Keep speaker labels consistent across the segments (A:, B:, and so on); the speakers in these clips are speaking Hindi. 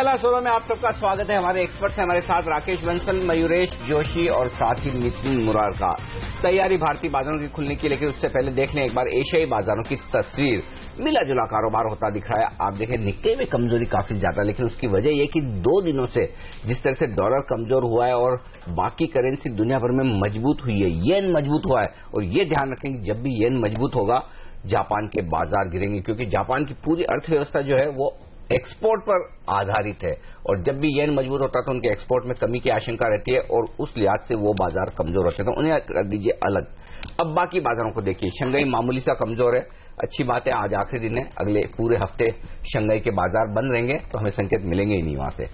A: पहला 16 में आप सबका स्वागत है। हमारे एक्सपर्ट्स हैं हमारे साथ राकेश बंसल, मयूरेश जोशी और साथ ही नितिन मुरारका। तैयारी भारतीय बाजारों की खुलने की, लेकिन उससे पहले देख लें एक बार एशियाई बाजारों की तस्वीर। मिला जुला कारोबार होता दिख रहा है। आप देखें निक्के में कमजोरी काफी ज्यादा, लेकिन उसकी वजह यह कि 2 दिनों से जिस तरह से डॉलर कमजोर हुआ है और बाकी करेंसी दुनिया भर में मजबूत हुई है, येन मजबूत हुआ है। और ये ध्यान रखें कि जब भी येन मजबूत होगा जापान के बाजार गिरेंगे, क्योंकि जापान की पूरी अर्थव्यवस्था जो है वो एक्सपोर्ट पर आधारित है और जब भी येन मजबूत होता है तो उनके एक्सपोर्ट में कमी की आशंका रहती है और उस लिहाज से वो बाजार कमजोर होते हैं, तो उन्हें कर दीजिए अलग। अब बाकी बाजारों को देखिए। शंघाई मामूली सा कमजोर है, अच्छी बात है, आज आखिरी दिन है, अगले पूरे हफ्ते शंघाई के बाजार बंद रहेंगे तो हमें संकेत मिलेंगे ही नहीं वहां से।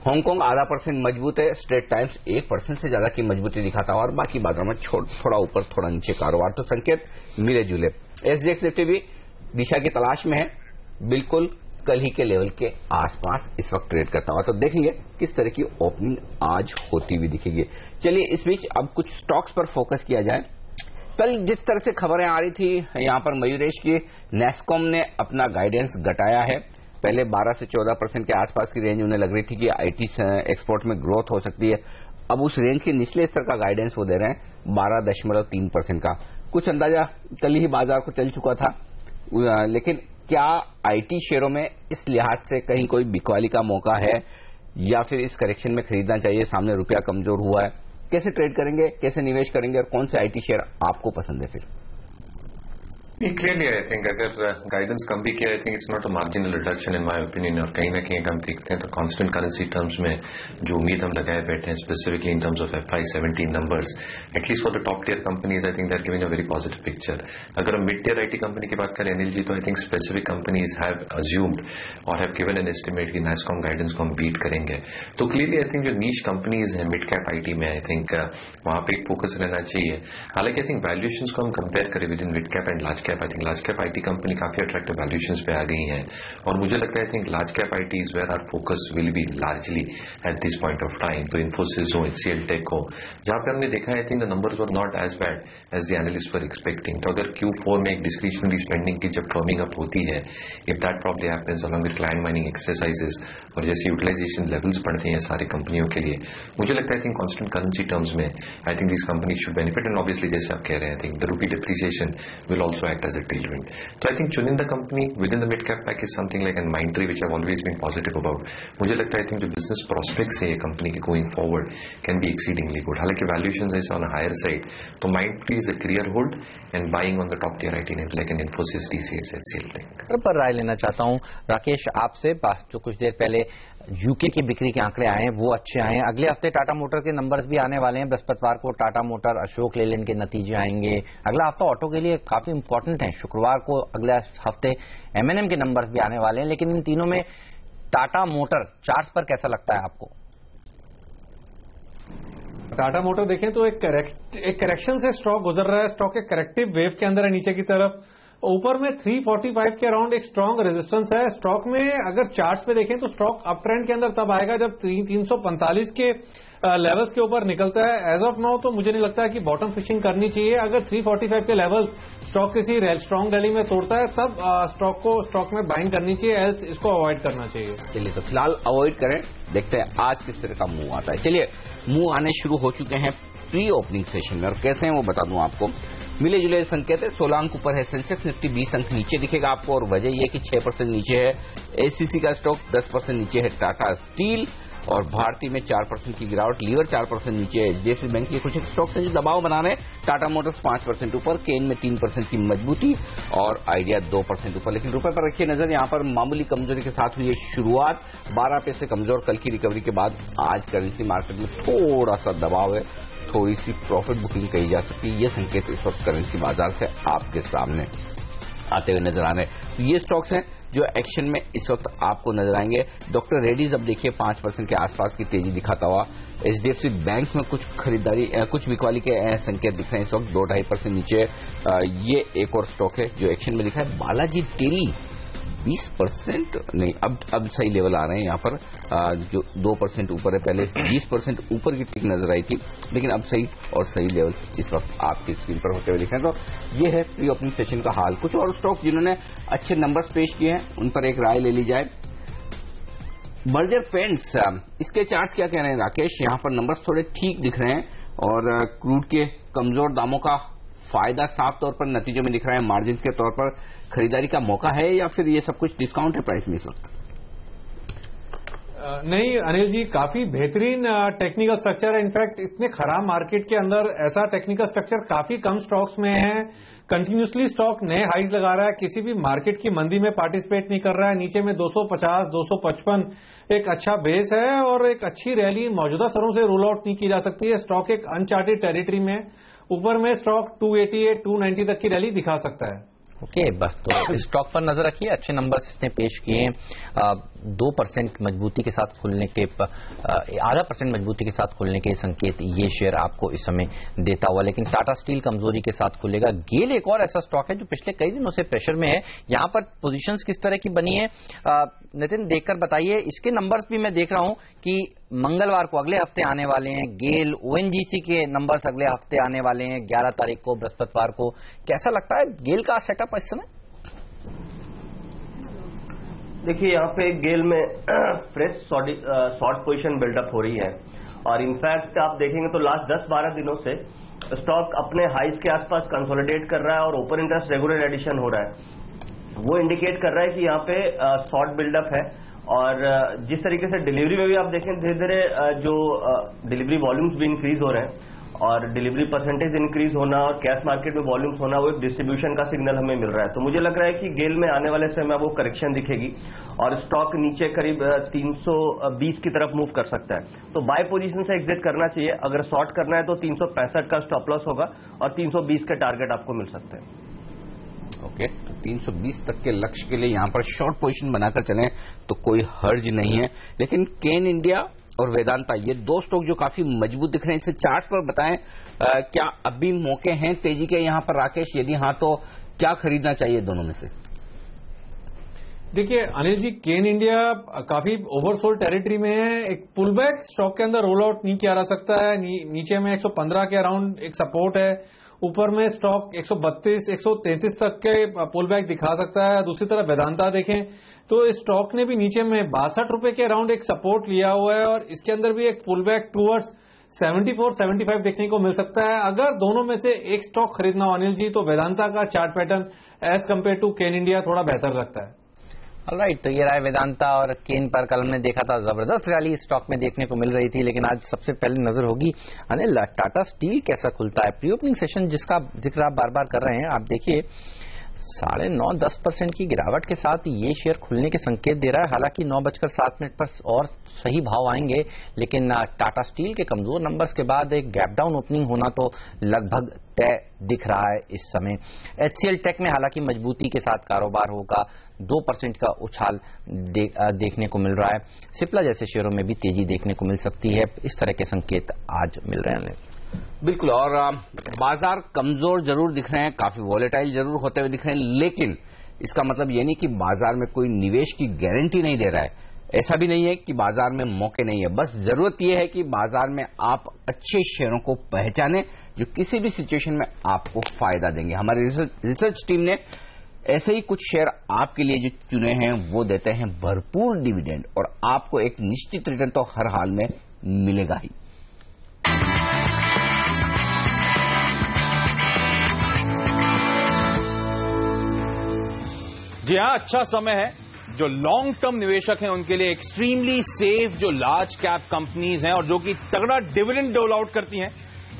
A: हांगकांग आधा % मजबूत है, स्ट्रेट टाइम्स 1% से ज्यादा की मजबूती दिखाता है और बाकी बाजारों में थोड़ा ऊपर थोड़ा नीचे कारोबार, तो संकेत मिले जुले। एसजीएक्स निफ्टी भी दिशा की तलाश में है, बिल्कुल कल ही के लेवल के आसपास इस वक्त ट्रेड करता हुआ, तो देखेंगे किस तरह की ओपनिंग आज होती हुई दिखेगी। चलिए इस बीच अब कुछ स्टॉक्स पर फोकस किया जाए। कल जिस तरह से खबरें आ रही थी यहां पर मयूरेश की, नेस्कॉम ने अपना गाइडेंस घटाया है। पहले 12 से 14% के आसपास की रेंज उन्हें लग रही थी कि आईटी एक्सपोर्ट में ग्रोथ हो सकती है। अब उस रेंज के निचले स्तर का गाइडेंस वो दे रहे हैं 12.3% का। कुछ अंदाजा कल ही बाजार को चल चुका था, लेकिन क्या आईटी शेयरों में इस लिहाज से कहीं कोई बिकवाली का मौका है या फिर इस करेक्शन में खरीदना चाहिए? सामने रुपया कमजोर हुआ है, कैसे ट्रेड करेंगे, कैसे निवेश करेंगे और कौन से आईटी शेयर आपको पसंद है? फिर
B: क्लियरली आई थिंक अगर गाइडेंस कम भी किया, आई think it's not a marginal reduction in my opinion. और कहीं ना कहीं अगर हम देखते हैं तो कांस्टेंट करेंसी टर्म्स में जो उम्मीद हम लगाए बैठे हैं, specifically in terms of FY17 numbers, at least for the top tier companies, I think they are giving a very positive picture. अगर हम मिड टियर आईटी कंपनी की बात करें अनिल जी, तो I think specific companies have assumed और हैव गिवन एन एस्टिमेट कि नेस्कॉम गाइडेंस को हम बीट करेंगे। तो क्लियरली आई थिंक जो नीश कंपनीज हैं मिड कैप आईटी में, आई थिंक वहां पे एक फोकस रहना चाहिए। हालांकि आई थिंक वैल्यूएशंस को हम कंपेयर करें with in mid cap and large cap, I think large cap IT company काफी अट्रैक्टिव वैल्यूएशंस पे आ गई हैं और मुझे लगता है I think large cap IT is where our focus will be largely at this point of time. तो इन्फोसिस हो, HCL टेक हो, जहां पे हमने देखा है I think the numbers were not as bad as the analyst were expecting. तो अगर Q4 में एक डिस्क्रिशनरी स्पेंडिंग की जब फर्मिंग अप होती है, if that probably happens along with client mining exercises और जैसे यूटिलाइजेशन लेवल्स बढ़ते हैं सारी कंपनियों के लिए, मुझे लगता है I think constant currency terms में I think this company should benefit. And obviously जैसे आप कह रहे हैं, I think the rupee depreciation will also act as a tailwind. तो आई थिंक चुनिंदा company within the mid cap pack is something like an Mindtree which I have always been positive about. मुझे लगता है आई थिंक जो बिजनेस प्रोस्पेक्ट्स है ये कंपनी के going forward can be exceedingly good. हालांकि valuation is on a higher side, तो Mindtree is a clear hold and buying on the top tier IT names like an Infosys, TCS, HCL tech.
C: पर राय लेना चाहता हूं राकेश आपसे। जो कुछ देर पहले यूके की बिक्री के आंकड़े आए हैं वो अच्छे आए हैं। अगले हफ्ते टाटा मोटर के नंबर्स भी आने वाले हैं। बृहस्पतिवार को टाटा मोटर, अशोक लेलैंड के नतीजे आएंगे। अगला हफ्ता ऑटो के लिए काफी इंपॉर्टेंट है। शुक्रवार को अगले हफ्ते M&M के नंबर्स भी आने वाले हैं। लेकिन इन तीनों में टाटा मोटर चार्ट्स पर कैसा लगता है आपको?
D: टाटा मोटर देखें तो एक करेक्शन से स्टॉक गुजर रहा है। स्टॉक एक करेक्टिव वेव के अंदर है नीचे की तरफ। ऊपर में 345 के अराउंड एक स्ट्रांग रेजिस्टेंस है स्टॉक में। अगर चार्ट्स पे देखें तो स्टॉक अप ट्रेंड के अंदर तब आएगा जब 345 के लेवल्स के ऊपर निकलता है। एज ऑफ नाउ तो मुझे नहीं लगता है कि बॉटम फिशिंग करनी चाहिए। अगर 345 के लेवल स्टॉक किसी स्ट्रांग रैली में तोड़ता है तब स्टॉक में बाइंग करनी चाहिए, एल्स इसको अवॉइड करना चाहिए।
A: चलिए तो फिलहाल अवॉइड करें, देखते हैं आज किस तरह का मूव आता है। चलिए मूव आने शुरू हो चुके हैं प्री ओपनिंग सेशन में और कैसे हैं वो बता दूं आपको। मिले जुले संकेत है, 16 अंक ऊपर है सेंसेक्स, निफ्टी 20 अंक नीचे दिखेगा आपको और वजह यह कि 6% नीचे है एसीसी का स्टॉक, 10% नीचे है टाटा स्टील और भारतीय में 4% की गिरावट। लीवर 4% नीचे है। HDFC बैंक के कुछ स्टॉक्स हैं जो दबाव बना रहे हैं। टाटा मोटर्स 5% ऊपर, केन में 3% की मजबूती और आइडिया 2% ऊपर। लेकिन रुपए पर रखिए नजर, यहां पर मामूली कमजोरी के साथ हुई है शुरुआत। 12 पैसे कमजोर कल की रिकवरी के बाद आज करेंसी मार्केट में थोड़ा सा दबाव है, थोड़ी सी प्रॉफिट बुकिंग कही जा सकती है। ये संकेत इस वक्त करेंसी बाजार से आपके सामने आते हुए नजर आ रहे हैं। तो ये स्टॉक्स हैं जो एक्शन में इस वक्त आपको नजर आएंगे। डॉक्टर रेड्डीज अब देखिए 5% के आसपास की तेजी दिखाता हुआ। HDFC बैंक में कुछ खरीदारी, कुछ बिकवाली के संकेत दिख रहे हैं इस वक्त, 2-2.5% नीचे। ये एक और स्टॉक है जो एक्शन में दिखा है। बालाजी टेली 20% नहीं, अब सही लेवल आ रहे हैं यहाँ पर, जो 2% ऊपर है। पहले 20% ऊपर की टिक नजर आई थी, लेकिन अब सही और सही लेवल इस वक्त आपकी स्क्रीन पर होते हुए दिख रहे हैं। तो ये है प्री ओपनिंग सेशन का हाल। कुछ और स्टॉक जिन्होंने अच्छे नंबर्स पेश किए हैं उन पर एक राय ले ली जाए। बर्जर पेंट्स, इसके चार्ट्स क्या कह रहे हैं राकेश? यहाँ पर नंबर्स थोड़े ठीक दिख रहे हैं और क्रूड के कमजोर दामों का फायदा साफ तौर पर नतीजों में दिख रहा है। मार्जिन के तौर पर खरीदारी का मौका है या फिर ये सब कुछ डिस्काउंट है प्राइस में इस वक्त?
D: नहीं अनिल जी, काफी बेहतरीन टेक्निकल स्ट्रक्चर है। इनफैक्ट इतने खराब मार्केट के अंदर ऐसा टेक्निकल स्ट्रक्चर काफी कम स्टॉक्स में है। कंटिन्यूसली स्टॉक नए हाइज लगा रहा है, किसी भी मार्केट की मंदी में पार्टिसिपेट नहीं कर रहा है। नीचे में 250, 255 एक अच्छा बेस है और एक अच्छी रैली मौजूदा स्तरों से रूल आउट नहीं की जा सकती है। स्टॉक एक अनचार्टेड टेरिटरी में, ऊपर में स्टॉक 288, 290 तक की रैली दिखा सकता है।
C: ओके, बस तो स्टॉक पर नजर रखिए। अच्छे नंबर्स इसने पेश किए हैं। 2% मजबूती के साथ खुलने के, आधा % मजबूती के साथ खुलने के संकेत ये शेयर आपको इस समय देता हुआ। लेकिन टाटा स्टील कमजोरी के साथ खुलेगा। गेल एक और ऐसा स्टॉक है जो पिछले कई दिनों से प्रेशर में है। यहां पर पोजीशंस किस तरह की बनी है नितिन, देखकर बताइए। इसके नंबर्स भी मैं देख रहा हूं कि मंगलवार को अगले हफ्ते आने वाले हैं। गेल, ओएनजीसी के नंबर्स अगले हफ्ते आने वाले हैं 11 तारीख को, बृहस्पतिवार को। कैसा लगता है गेल का सेटअप इस समय?
E: देखिए, यहाँ पे गेल में फ्रेश शॉर्ट पोजीशन बिल्डअप हो रही है और इनफैक्ट आप देखेंगे तो लास्ट 10-12 दिनों से स्टॉक अपने हाइज के आसपास कंसोलिडेट कर रहा है और ओपन इंटरेस्ट रेगुलर एडिशन हो रहा है। वो इंडिकेट कर रहा है कि यहाँ पे शॉर्ट बिल्डअप है और जिस तरीके से डिलीवरी में भी आप देखें धीरे धीरे जो डिलीवरी वॉल्यूम्स भी इंक्रीज हो रहे हैं और डिलीवरी परसेंटेज इंक्रीज होना और कैश मार्केट में वॉल्यूम्स होना, वो एक डिस्ट्रीब्यूशन का सिग्नल हमें मिल रहा है। तो मुझे लग रहा है कि गेल में आने वाले समय वो करेक्शन दिखेगी और स्टॉक नीचे करीब 320 की तरफ मूव कर सकता है। तो बाय पोजीशन से एग्जिट करना चाहिए। अगर शॉर्ट करना है तो 365 का स्टॉप लॉस होगा और 320 के टारगेट आपको मिल सकते हैं।
A: ओके, तो 320 तक के लक्ष्य के लिए यहां पर शॉर्ट पोजीशन बनाकर चलें तो कोई हर्ज नहीं है। लेकिन केन इंडिया और वेदांता, ये दो स्टॉक जो काफी मजबूत दिख रहे हैं, इससे चार्ट पर बताएं क्या अभी मौके हैं तेजी के यहां पर राकेश? यदि हां तो क्या खरीदना चाहिए दोनों में से?
D: देखिए अनिल जी, केन इंडिया काफी ओवरसोल्ड टेरिटरी में है। एक पुलबैक स्टॉक के अंदर रोल आउट नहीं किया जा सकता है। नीचे में 115 के अराउंड एक सपोर्ट है, ऊपर में स्टॉक 132, 133 तक के पुलबैक दिखा सकता है। दूसरी तरफ वेदांता देखें तो इस स्टॉक ने भी नीचे में 62 रुपए के अराउंड एक सपोर्ट लिया हुआ है और इसके अंदर भी एक पुलबैक टूवर्ड्स 74, 75 देखने को मिल सकता है। अगर दोनों में से एक स्टॉक खरीदना हो अनिल जी, तो वेदांता का chart pattern as compare to Cairn India थोड़ा बेहतर लगता है।
C: ऑलराइट, तो ये रहा वेदांता और केन पर। कल हमने देखा था जबरदस्त रैली स्टॉक में देखने को मिल रही थी, लेकिन आज सबसे पहले नजर होगी अनिल टाटा स्टील कैसा खुलता है। प्री ओपनिंग सेशन जिसका जिक्र आप बार बार कर रहे हैं, आप देखिए 9.5-10% की गिरावट के साथ ये शेयर खुलने के संकेत दे रहा है। हालांकि 9:07 पर और सही भाव आएंगे, लेकिन टाटा स्टील के कमजोर नंबर्स के बाद एक गैप डाउन ओपनिंग होना तो लगभग तय दिख रहा है इस समय। एचसीएल टेक में हालांकि मजबूती के साथ कारोबार होगा, 2% का उछाल देखने को मिल रहा है। सिप्ला जैसे शेयरों में भी तेजी देखने को मिल सकती है। इस तरह के संकेत आज मिल रहे हैं।
A: बिल्कुल, और बाजार कमजोर जरूर दिख रहे हैं, काफी वॉलेटाइल जरूर होते हुए दिख रहे हैं, लेकिन इसका मतलब ये नहीं कि बाजार में कोई निवेश की गारंटी नहीं दे रहा है। ऐसा भी नहीं है कि बाजार में मौके नहीं है। बस जरूरत यह है कि बाजार में आप अच्छे शेयरों को पहचानें जो किसी भी सिचुएशन में आपको फायदा देंगे। हमारी रिसर्च टीम ने ऐसे ही कुछ शेयर आपके लिए जो चुने हैं वो देते हैं भरपूर डिविडेंड और आपको एक निश्चित रिटर्न तो हर हाल में मिलेगा ही।
F: जी हाँ, अच्छा समय है। जो लॉन्ग टर्म निवेशक हैं उनके लिए एक्सट्रीमली सेफ जो लार्ज कैप कंपनीज हैं और जो कि तगड़ा डिविडेंड डोल आउट करती हैं,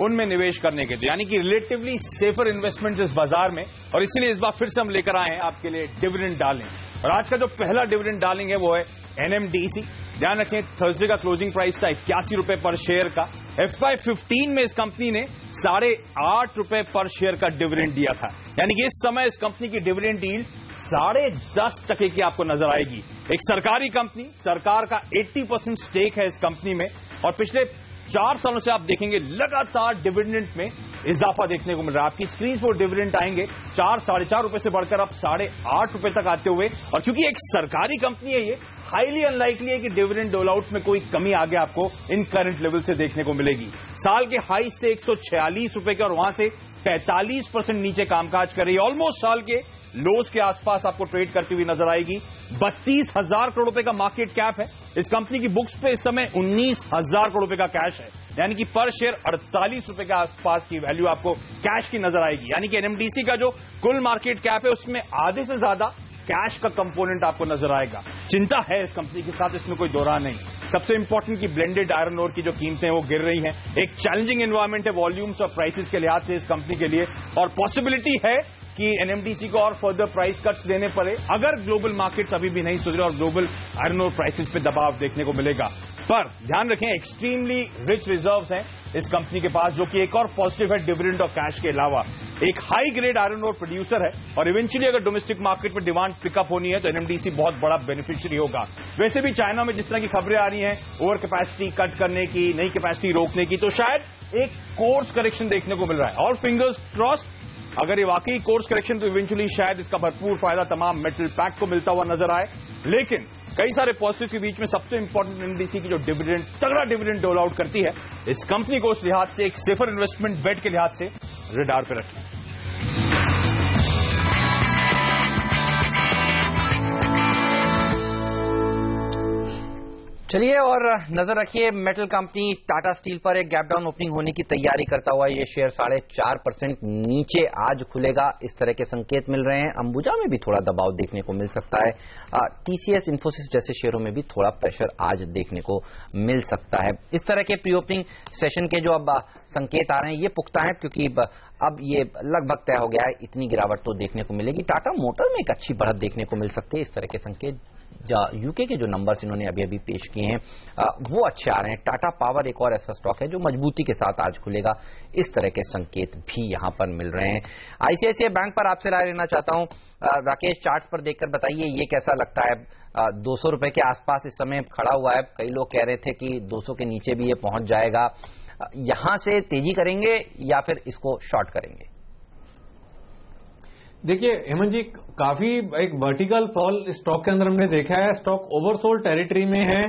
F: उनमें निवेश करने के लिए, यानी कि रिलेटिवली सेफर इन्वेस्टमेंट इस बाजार में। और इसीलिए इस बार फिर से हम लेकर आए हैं आपके लिए डिविडेंड डार्लिंग। और आज का जो पहला डिविडेंड डार्लिंग है वो है एनएमडीसी। ध्यान रखें, थर्सडे का क्लोजिंग प्राइस था 81 रुपए पर शेयर का। FY15 में इस कंपनी ने 8.5 रुपए पर शेयर का डिविडेंड दिया था, यानी कि इस समय इस कंपनी की डिविडेंड यील्ड 10.5% की आपको नजर आएगी। एक सरकारी कंपनी, सरकार का 80% स्टेक है इस कंपनी में और पिछले 4 सालों से आप देखेंगे लगातार डिविडेंड में इजाफा देखने को मिल रहा है। आपकी स्क्रीन पर डिविडेंड आएंगे 4, 4.5 रुपए से बढ़कर अब 8.5 रुपए तक आते हुए। और क्योंकि एक सरकारी कंपनी है, ये हाईली अनलाइकली है कि डिविडेंड डोल आउट में कोई कमी आगे आपको इन करंट लेवल से देखने को मिलेगी। साल के हाई से 146 रुपए के और वहां से 45% नीचे कामकाज कर रही है। ऑलमोस्ट साल के लोज के आसपास आपको ट्रेड करती हुई नजर आएगी। 32,000 करोड़ रुपए का मार्केट कैप है। इस कंपनी की बुक्स पे इस समय 19,000 करोड़ रुपए का कैश है, यानी कि पर शेयर 48 रुपए के आसपास की वैल्यू आपको कैश की नजर आएगी। यानी कि एनएमडीसी का जो कुल मार्केट कैप है उसमें आधे से ज्यादा कैश का कंपोनेंट आपको नजर आएगा। चिंता है इस कंपनी के साथ, इसमें कोई दो राह नहीं। सबसे इंपॉर्टेंट की ब्लेंडेड आयरन ओर की जो कीमतें हैं वो गिर रही हैं। एक चैलेंजिंग एनवायरमेंट है वॉल्यूम्स और प्राइसेस के लिहाज से इस कंपनी के लिए, और पॉसिबिलिटी है कि एनएमडीसी को और फर्दर प्राइस कट्स देने पड़े अगर ग्लोबल मार्केट्स अभी भी नहीं सुधरे और ग्लोबल आयरन ओर प्राइसेस पे दबाव देखने को मिलेगा। पर ध्यान रखें, एक्सट्रीमली रिच रिजर्व्स हैं इस कंपनी के पास, जो कि एक और पॉजिटिव है डिविडेंड और कैश के अलावा। एक high grade iron ore producer है, और इवेंचुअली अगर डोमेस्टिक मार्केट में डिमांड पिकअप होनी है तो एनएमडीसी बहुत बड़ा बेनिफिशियरी होगा। वैसे भी चाइना में जिस तरह की खबरें आ रही हैं ओवर कैपेसिटी कट करने की, नई कैपेसिटी रोकने की, तो शायद एक कोर्स करेक्शन देखने को मिल रहा है। और फिंगर्स क्रॉस, अगर ये वाकई कोर्स करेक्शन तो इवेंचुअली शायद इसका भरपूर फायदा तमाम मेटल पैक को मिलता हुआ नजर आए। लेकिन कई सारे पॉजिटिव के बीच में सबसे इंपॉर्टेंट एनएमडीसी की जो डिविडेंड, तगड़ा डिविडेंड डोल आउट करती है, इस कंपनी को उस लिहाज से एक सेफर इन्वेस्टमेंट बेट के लिहाज से रडार पर रखें।
C: चलिए और नजर रखिए मेटल कंपनी टाटा स्टील पर एक गैप डाउन ओपनिंग होने की तैयारी करता हुआ ये शेयर 4.5% नीचे आज खुलेगा, इस तरह के संकेत मिल रहे हैं। अंबुजा में भी थोड़ा दबाव देखने को मिल सकता है। टीसीएस, इन्फोसिस जैसे शेयरों में भी थोड़ा प्रेशर आज देखने को मिल सकता है। इस तरह के प्री ओपनिंग सेशन के जो अब संकेत आ रहे हैं ये पुख्ता है, क्योंकि अब ये लगभग तय हो गया है, इतनी गिरावट तो देखने को मिलेगी। टाटा मोटर में एक अच्छी बढ़त देखने को मिल सकती है। इस तरह के संकेत यूके के जो नंबर्स इन्होंने अभी अभी पेश किए हैं वो अच्छे आ रहे हैं। टाटा पावर एक और ऐसा स्टॉक है जो मजबूती के साथ आज खुलेगा, इस तरह के संकेत भी यहां पर मिल रहे हैं। आईसीआईसीआई बैंक पर आपसे राय लेना चाहता हूं। राकेश, चार्ट्स पर देखकर बताइए ये कैसा लगता है? 200 रुपए के आसपास इस समय खड़ा हुआ है, कई लोग कह रहे थे कि 200 के नीचे भी ये पहुंच जाएगा। यहां से तेजी करेंगे या फिर इसको शॉर्ट करेंगे?
D: देखिए हेमंत जी, काफी एक वर्टिकल फॉल स्टॉक के अंदर हमने देखा है। स्टॉक ओवरसोल्ड टेरिटरी में है।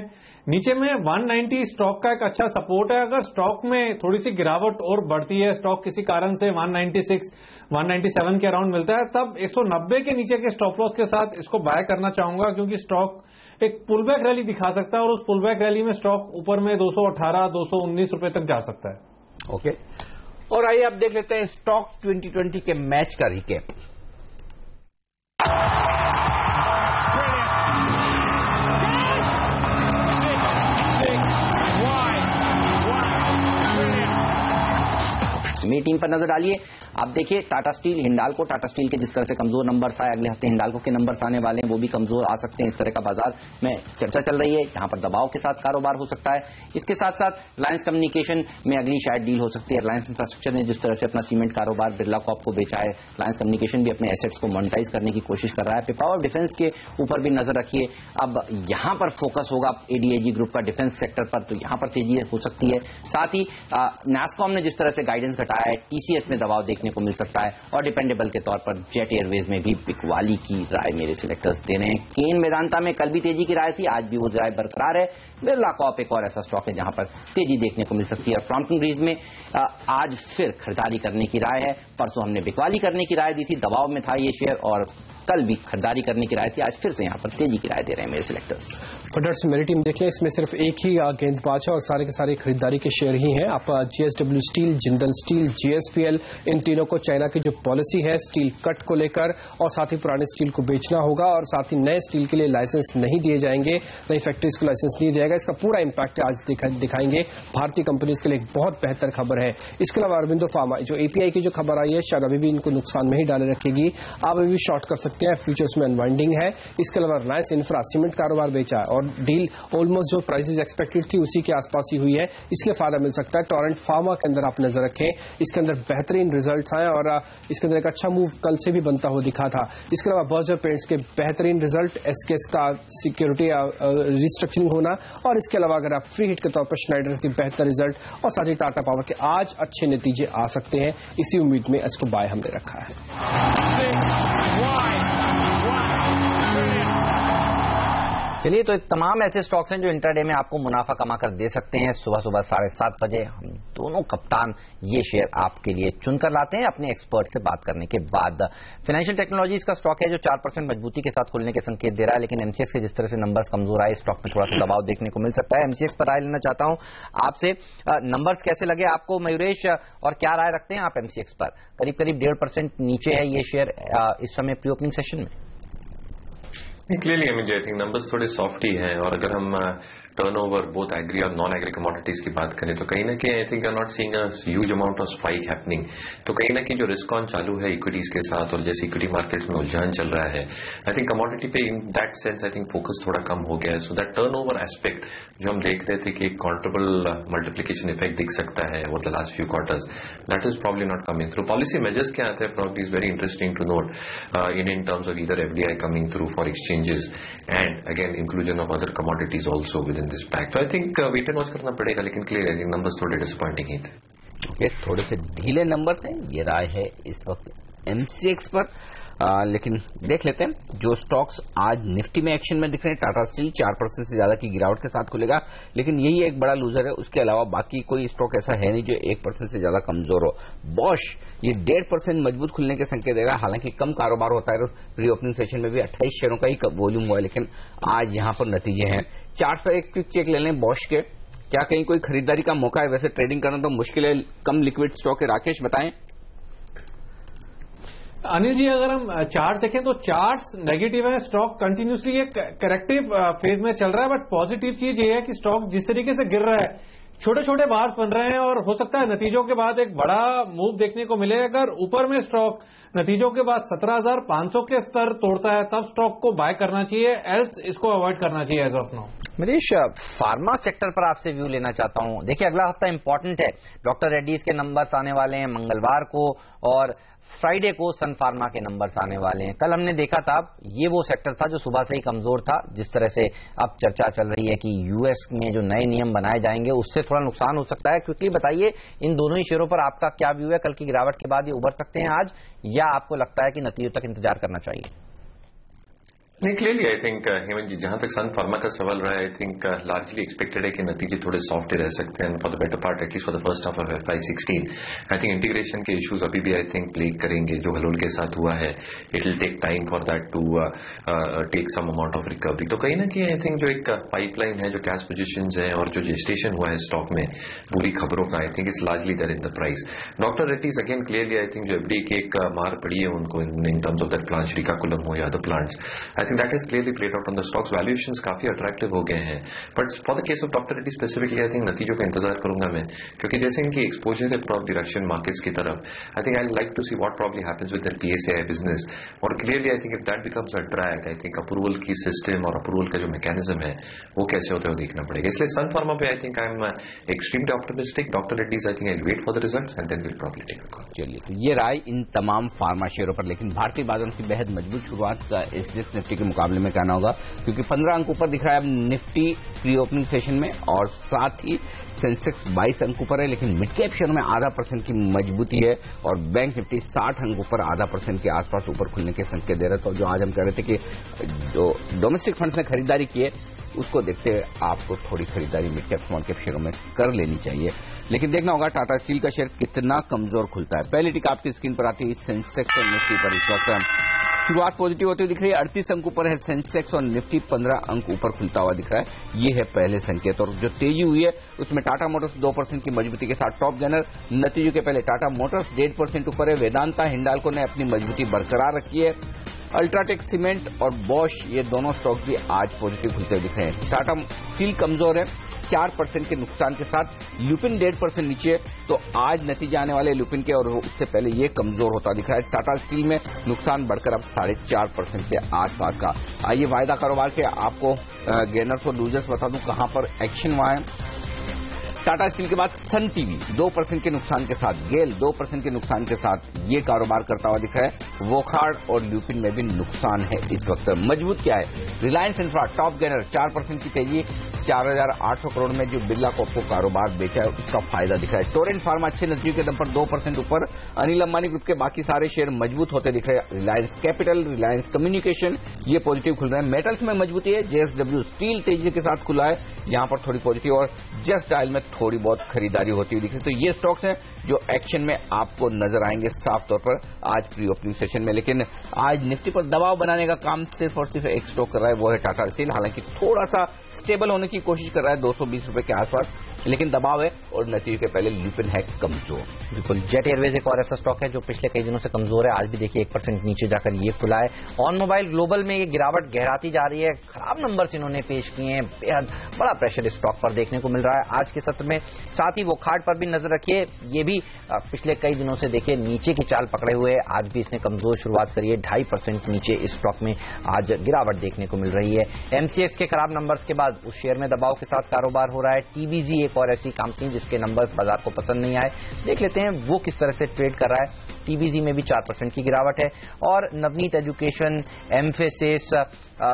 D: नीचे में 190 स्टॉक का एक अच्छा सपोर्ट है। अगर स्टॉक में थोड़ी सी गिरावट और बढ़ती है, स्टॉक किसी कारण से 196, 197 के अराउंड मिलता है, तब 190 के नीचे के स्टॉप लॉस के साथ इसको बाय करना चाहूंगा, क्योंकि स्टॉक एक पुलबैक रैली दिखा सकता है और उस पुलबैक रैली में स्टॉक ऊपर में 218, 219 रुपए तक जा सकता है।
A: ओके, और आइए अब देख लेते हैं स्टॉक 2020 के मैच का रिकैप।
C: मेरी टीम पर नजर डालिए। आप देखिए टाटा स्टील, हिंडाल्को, टाटा स्टील के जिस तरह से कमजोर नंबर्स आए, अगले हफ्ते हिंडाल्को के नंबर्स आने वाले हैं, वो भी कमजोर आ सकते हैं। इस तरह का बाजार में चर्चा चल रही है, जहां पर दबाव के साथ कारोबार हो सकता है। इसके साथ साथ रिलायंस कम्युनिकेशन में अगली शायद डील हो सकती है। रिलायंस इंफ्रास्ट्रक्चर ने जिस तरह से अपना सीमेंट कारोबार बिरला कॉर्प को बेचा है, रिलायंस कम्युनिकेशन भी अपने एसेट्स को मोनेटाइज करने की कोशिश कर रहा है। पावर डिफेंस के ऊपर भी नजर रखिए। अब यहां पर फोकस होगा एडीएजी ग्रुप का डिफेंस सेक्टर पर, तो यहां पर तेजी हो सकती है। साथ ही नैस्कॉम ने जिस तरह से गाइडेंस घटाया है, टीसीएस में दबाव देखने को मिल सकता है, और डिपेंडेबल के तौर पर जेट एयरवेज में भी बिकवाली की राय मेरे सिलेक्टर्स दे रहे हैं। केन वेदांता में कल भी तेजी की राय थी, आज भी वो राय बरकरार है। बिरला कॉर्प एक और ऐसा स्टॉक है जहां पर तेजी देखने को मिल सकती है। और क्रॉम्पटन ग्रीव्स में आज फिर खरीदारी करने की राय है। परसों हमने बिकवाली करने की राय दी थी, दबाव में था ये शेयर, और कल भी खरीदारी करने की राय थी, आज फिर से यहां पर तेजी की राय दे रहे हैं मेरे सिलेक्टर्स।
G: फटर्स मेरी टीम देख लें, इसमें सिर्फ एक ही गेंदबाज है और सारे के सारे खरीदारी के शेयर ही हैं। आप जीएसडब्ल्यू स्टील, जिंदल स्टील, जीएसपीएल, इन तीनों को चाइना की जो पॉलिसी है स्टील कट को लेकर, और साथ ही पुराने स्टील को बेचना होगा, और साथ ही नए स्टील के लिए लाइसेंस नहीं दिए जाएंगे, नई फैक्ट्रीज को लाइसेंस नहीं दिया जाएगा। इसका पूरा इंपैक्ट आज दिखाएंगे भारतीय कंपनीज के लिए। एक बहुत बेहतर खबर है। इसके अलावा अरबिंदो फार्मा, जो एपीआई की जो खबर आई है, शायद अभी भी इनको नुकसान में ही डाले रखेगी। आप अभी भी शॉर्ट कर सकते हैं, फ्यूचर्स में अनवाइंडिंग है। इसके अलावा रिलायंस इंफ्रा सीमेंट कारोबार बेचा है, और डील ऑलमोस्ट जो प्राइसेस एक्सपेक्टेड थी उसी के आसपास ही हुई है, इसलिए फायदा मिल सकता है। टोरेंट फार्मा के अंदर आप नजर रखें, इसके अंदर बेहतरीन रिजल्ट्स आए, और इसके अंदर एक अच्छा मूव कल से भी बनता हुआ दिखा था। इसके अलावा बर्जर पेंट्स के बेहतरीन रिजल्ट, एसकेएस का सिक्योरिटी रिस्ट्रक्चरिंग होना, और इसके अलावा अगर आप फ्री हिट के तौर पर श्नाइडर की बेहतर रिजल्ट, और साथ ही टाटा पावर के आज अच्छे नतीजे आ सकते हैं। इसी उम्मीद में इसको बाय हमने रखा है।
C: चलिए, तो तमाम ऐसे स्टॉक्स हैं जो इंट्राडे में आपको मुनाफा कमा कर दे सकते हैं। सुबह 7:30 बजे हम दोनों कप्तान ये शेयर आपके लिए चुनकर लाते हैं अपने एक्सपर्ट से बात करने के बाद। फाइनेंशियल टेक्नोलॉजीज का स्टॉक है जो 4% मजबूती के साथ खुलने के संकेत दे रहा है, लेकिन एमसीएक्स के जिस तरह से नंबर्स कमजोर आए स्टॉक में थोड़ा सा दबाव देखने को मिल सकता है। एमसीएक्स पर राय लेना चाहता हूं आपसे, नंबर्स कैसे लगे आपको मयूरेश, और क्या राय रखते हैं आप एमसीएक्स पर? करीब करीब 1.5% नीचे है ये शेयर इस समय प्री ओपनिंग सेशन में।
B: क्लियरली आई थिंक नंबर्स थोड़े सॉफ्ट ही हैं, और अगर हम टर्नओवर बोथ एग्री और नॉन एग्री कमोडिटीज की बात करें तो कहीं ना कहीं I think are not seeing a huge amount of spike happening. तो कहीं ना कहीं जो रिस्क ऑन चालू है इक्विटीज के साथ, और जैसे इक्विटी मार्केट में उलझान चल रहा है, आई थिंक कमोडिटी पे in that sense I think focus थोड़ा कम हो गया है। सो दैट टर्नओवर एस्पेक्ट जो हम देख रहे थे कि एक काउंटेबल मल्टीप्लिकेशन इफेक्ट दिख सकता है over the last few quarters, that is probably not coming through. Policy measures क्या आते हैं probably is very interesting to note in terms of either FDI coming through for exchanges and again inclusion of other commodities also within this pack. So I think wait and watch करना पड़ेगा, लेकिन clear I think numbers थोड़े disappointing ही थे।
A: Okay, थोड़े से ढीले नंबर्स हैं, ये राय है इस वक्त एमसीएक्स पर। लेकिन देख लेते हैं जो स्टॉक्स आज निफ्टी में एक्शन में दिख रहे हैं। टाटा स्टील 4% से ज्यादा की गिरावट के साथ खुलेगा, लेकिन यही एक बड़ा लूजर है। उसके अलावा बाकी कोई स्टॉक ऐसा है नहीं जो 1% से ज्यादा कमजोर हो। बॉश ये 1.5% मजबूत खुलने के संकेत देगा, हालांकि कम कारोबार होता है। प्री ओपनिंग सेशन में भी 28 शेयरों का ही वॉल्यूम हुआ है, लेकिन आज यहां पर नतीजे हैं। चार्ट पर एक क्विक चेक ले लें बॉश के, क्या कहीं कोई खरीदारी का मौका है? वैसे ट्रेडिंग करना तो मुश्किल है, कम लिक्विड स्टॉक है। राकेश बताएं।
D: अनिल जी, अगर हम चार्ट देखें तो चार्ट्स नेगेटिव है, स्टॉक कंटिन्यूसली एक करेक्टिव फेज में चल रहा है। बट पॉजिटिव चीज ये है कि स्टॉक जिस तरीके से गिर रहा है, छोटे छोटे बार्स बन रहे हैं, और हो सकता है नतीजों के बाद एक बड़ा मूव देखने को मिले। अगर ऊपर में स्टॉक नतीजों के बाद 17,500 के स्तर तोड़ता है तब स्टॉक को बाय करना चाहिए, एल्स इसको अवॉइड करना चाहिए as of now.
C: Manish, pharma sector पर आपसे व्यू लेना चाहता हूं। देखिए अगला हफ्ता इंपॉर्टेंट है, डॉक्टर रेड्डीज के नंबर्स आने वाले हैं मंगलवार को, और फ्राइडे को सन फार्मा के नंबर्स आने वाले हैं। कल हमने देखा था ये वो सेक्टर था जो सुबह से ही कमजोर था। जिस तरह से अब चर्चा चल रही है कि यूएस में जो नए नियम बनाए जाएंगे उससे थोड़ा नुकसान हो सकता है। क्विकली बताइए इन दोनों ही शेयरों पर आपका क्या व्यू है? कल की गिरावट के बाद ये उभर सकते हैं आज, या आपको लगता है कि नतीजों तक इंतजार करना चाहिए?
B: नहीं, क्लियरली आई थिंक हेमंत जी, जहां तक सन फार्मा का सवाल रहा है, आई थिंक लार्जली एक्सपेक्टेड है कि नतीजे थोड़े सॉफ्ट ही रह सकते हैं for the better part, at least for the first half of FY16। I think integration के इश्यूज अभी भी आई थिंक प्ले करेंगे। जो हलोल के साथ हुआ है, it will take time for that to take some amount of recovery. तो कहीं ना कहीं आई थिंक जो एक पाइपलाइन है, जो कैश पोजीशंस है और जो जेस्टेशन हुआ है स्टॉक में पूरी खबरों का, I think it's largely there in the price. Doctor Reddy's again clearly I think जो एफडी की एक मार पड़ी है उनको in terms of that plant Srikakulam हो या other plants, I think that is clearly played out on the stocks. Valuations काफी अट्रैक्टिव हो गए हैं, but for the case of doctor Reddy specifically I think नतीजों का इंतजार करूंगा मैं, क्योंकि जैसे इनकी एक्सपोजर है प्रॉब्ली रशियन मार्केट्स की तरफ, I think I like to see what probably happens with their PSAI business. और clearly I think if that becomes a drag, I think approval की सिस्टम और अप्रूवल का जो मैकेनिज्म है वो कैसे होता है वो देखना पड़ेगा। इसलिए सन फार्मा पे I think I am extremely optimistic. Doctor Reddy's I think I wait for the results and then will probably take a call.
A: चलिए, तो ये राय इन तमाम फार्मा शेयरों पर। लेकिन भारतीय बाजारों की बेहद मजबूत शुरुआत का एसडीएक्स निफ्टी के मुकाबले में कहना होगा, क्योंकि 15 अंक ऊपर दिख रहा है अब निफ्टी प्री ओपनिंग सेशन में, और साथ ही सेंसेक्स 22 अंक ऊपर है। लेकिन मिड कैप शेयर में 0.5% की मजबूती है, और बैंक निफ्टी 60 अंक ऊपर 0.5% के आसपास ऊपर खुलने के संकेत दे रहे हैं। तो जो आज हम कह रहे थे कि जो डोमेस्टिक फंड्स ने खरीदारी की है उसको देखते हुए आपको थोड़ी खरीदारी मिड कैप स्मॉल कैप शेयरों में कर लेनी चाहिए। लेकिन देखना होगा टाटा स्टील का शेयर कितना कमजोर खुलता है। पहली टिक आपकी स्क्रीन पर आती है सेंसेक्स और निफ्टी पर। इस वक्त शुरुआत पॉजिटिव होती हुई दिख रही है, 38 अंक ऊपर है सेंसेक्स और निफ्टी 15 अंक ऊपर खुलता हुआ दिख रहा है। ये है पहले संकेत। और जो तेजी हुई है उसमें टाटा मोटर्स 2% की मजबूती के साथ टॉप गेनर। नतीजों के पहले टाटा मोटर्स 1.5% ऊपर है। वेदांता हिंडाल्को ने अपनी मजबूती बरकरार रखी है। अल्ट्राटेक सीमेंट और बॉश ये दोनों स्टॉक भी आज पॉजिटिव खुलते हुए दिख रहे हैं। टाटा स्टील कमजोर है 4% के नुकसान के साथ, लुपिन 1.5% नीचे। तो आज नतीजे आने वाले लुपिन के, और उससे पहले ये कमजोर होता दिख रहा है। टाटा स्टील में नुकसान बढ़कर अब 4.5% के आसपास का। आइए वायदा कारोबार के आपको गेनर्स और लूजर्स बता दूं कहां पर एक्शन हुआ है। टाटा स्टील के बाद सन टीवी 2% के नुकसान के साथ, गेल 2% के नुकसान के साथ ये कारोबार करता हुआ दिख रहा है। वोखार्ड और ल्यूपिन में भी नुकसान है इस वक्त। मजबूत क्या है? रिलायंस इंफ्रा टॉप गेनर 4% की तेजी, 4,800 करोड़ में जो बिरला कॉर्प को कारोबार बेचा है उसका फायदा दिख रहा है। टोरेंट फार्मा अच्छे नतीजों के दम पर 2% ऊपर। अनिल अंबानी ग्रुप के बाकी सारे शेयर मजबूत होते दिख रहे हैं। रिलायंस कैपिटल, रिलायंस कम्युनिकेशन ये पॉजिटिव खुल रहे हैं। मेटल्स में मजबूती है। जेएसडब्ल्यू स्टील तेजी के साथ खुला है, यहां पर थोड़ी पॉजिटिव। और जस्ट डायल में थोड़ी बहुत खरीदारी होती हुई दिख रही है। तो ये स्टॉक्स हैं जो एक्शन में आपको नजर आएंगे साफ तौर पर आज प्री ओपनिंग सेशन में। लेकिन आज निफ्टी पर दबाव बनाने का काम सिर्फ और सिर्फ एक स्टॉक कर रहा है, वो है टाटा स्टील। हालांकि थोड़ा सा स्टेबल होने की कोशिश कर रहा है 220 रुपए के आसपास, लेकिन दबाव है और नतीजे के पहले लुपिन है कमजोर।
C: बिल्कुल, जेट एयरवेज एक और ऐसा स्टॉक है जो पिछले कई दिनों से कमजोर है। आज भी देखिए 1% नीचे जाकर ये खुला है। ऑन मोबाइल ग्लोबल में ये गिरावट गहराती जा रही है, खराब नंबर्स इन्होंने पेश किए हैं, बेहद बड़ा प्रेशर इस स्टॉक पर देखने को मिल रहा है आज के सत्र में। साथ ही वो खाट पर भी नजर रखिए, ये भी पिछले कई दिनों से देखिए नीचे की चाल पकड़े हुए, आज भी इसने कमजोर शुरुआत करी है। 2.5% नीचे इस स्टॉक में आज गिरावट देखने को मिल रही है। एमसीएक्स के खराब नंबर्स के बाद उस शेयर में दबाव के साथ कारोबार हो रहा है। टीवीजी एक और ऐसी कंपनी जिसके नंबर्स बाजार को पसंद नहीं आए, देख लेते हैं वो किस तरह से ट्रेड कर रहा है। टीवीजी में भी 4% की गिरावट है। और नवनीत एजुकेशन, एम्फेसिस,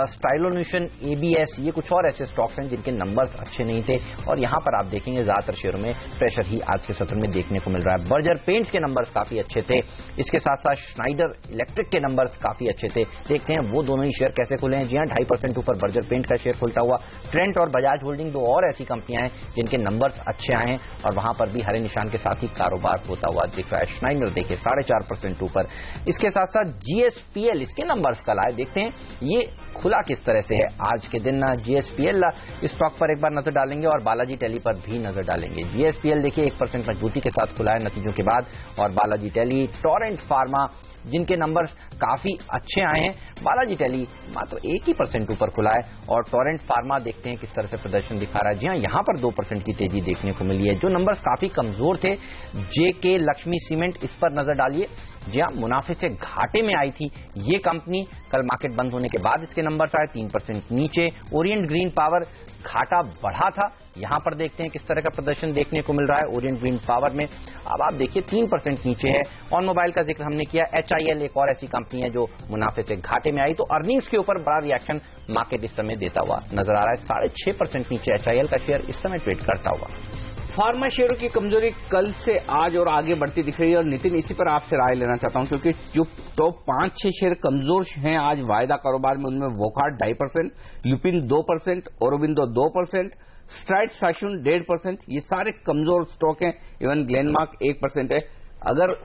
C: स्टाइलोन्यूशन, एबीएस, ये कुछ और ऐसे स्टॉक्स हैं जिनके नंबर्स अच्छे नहीं थे और यहां पर आप देखेंगे ज्यादातर शेयरों में प्रेशर ही आज के सत्र में देखने को मिल रहा है। बर्जर पेंट्स के नंबर्स काफी अच्छे थे, इसके साथ साथ श्नाइडर इलेक्ट्रिक के नंबर्स काफी अच्छे थे। देखते हैं वो दोनों ही शेयर कैसे खुले हैं। जी हां, 2.5% ऊपर बर्जर पेंट का शेयर खुलता हुआ। ट्रेंट और बजाज होल्डिंग दो और ऐसी कंपनियां हैं जिनके नंबर्स अच्छे आए हैं और वहां पर भी हरे निशान के साथ ही कारोबार होता हुआ दिख रहा है। श्नाइडर देखिए 4.5% ऊपर। इसके साथ साथ जीएसपीएल, इसके नंबर्स कल आए, देखते हैं ये खुला किस तरह से है आज के दिन। जीएसपीएल इस स्टॉक पर एक बार नजर डालेंगे और बालाजी टेली पर भी नजर डालेंगे। जीएसपीएल देखिए 1% मजबूती के साथ खुला है नतीजों के बाद, और बालाजी टेली, टोरेंट फार्मा जिनके नंबर्स काफी अच्छे आए हैं। बालाजी टेली मात्र 1% ऊपर खुला है और टोरेंट फार्मा देखते हैं किस तरह से प्रदर्शन दिखा रहा है। जी हां, यहां पर 2% की तेजी देखने को मिली है। जो नंबर्स काफी कमजोर थे, जेके लक्ष्मी सीमेंट, इस पर नजर डालिए। जी हां, मुनाफे से घाटे में आई थी ये कंपनी, कल मार्केट बंद होने के बाद इसके नंबर्स आए 3% नीचे। ओरिएंट ग्रीन पावर घाटा बढ़ा था, यहां पर देखते हैं किस तरह का प्रदर्शन देखने को मिल रहा है ओरिएंट ग्रीन पावर में। अब आप देखिए 3% नीचे है। ऑन मोबाइल का जिक्र हमने किया। एचआईएल एक और ऐसी कंपनी है जो मुनाफे से घाटे में आई, तो अर्निंग्स के ऊपर बड़ा रिएक्शन मार्केट इस समय देता हुआ नजर आ रहा है। 6.5% नीचे एचआईएल का शेयर इस समय ट्रेड करता हुआ।
A: फार्मा शेयरों की कमजोरी कल से आज और आगे बढ़ती दिख रही है और नितिन इसी पर आपसे राय लेना चाहता हूं, क्योंकि जो टॉप 5-6 शेयर कमजोर हैं आज वायदा कारोबार में, उनमें Wockhardt 2.5%, Lupin 2%, Aurobindo 2%, STRIDE fashion 1.5%, ये सारे कमजोर स्टॉक हैं। इवन ग्लेनमार्क 1% है। अगर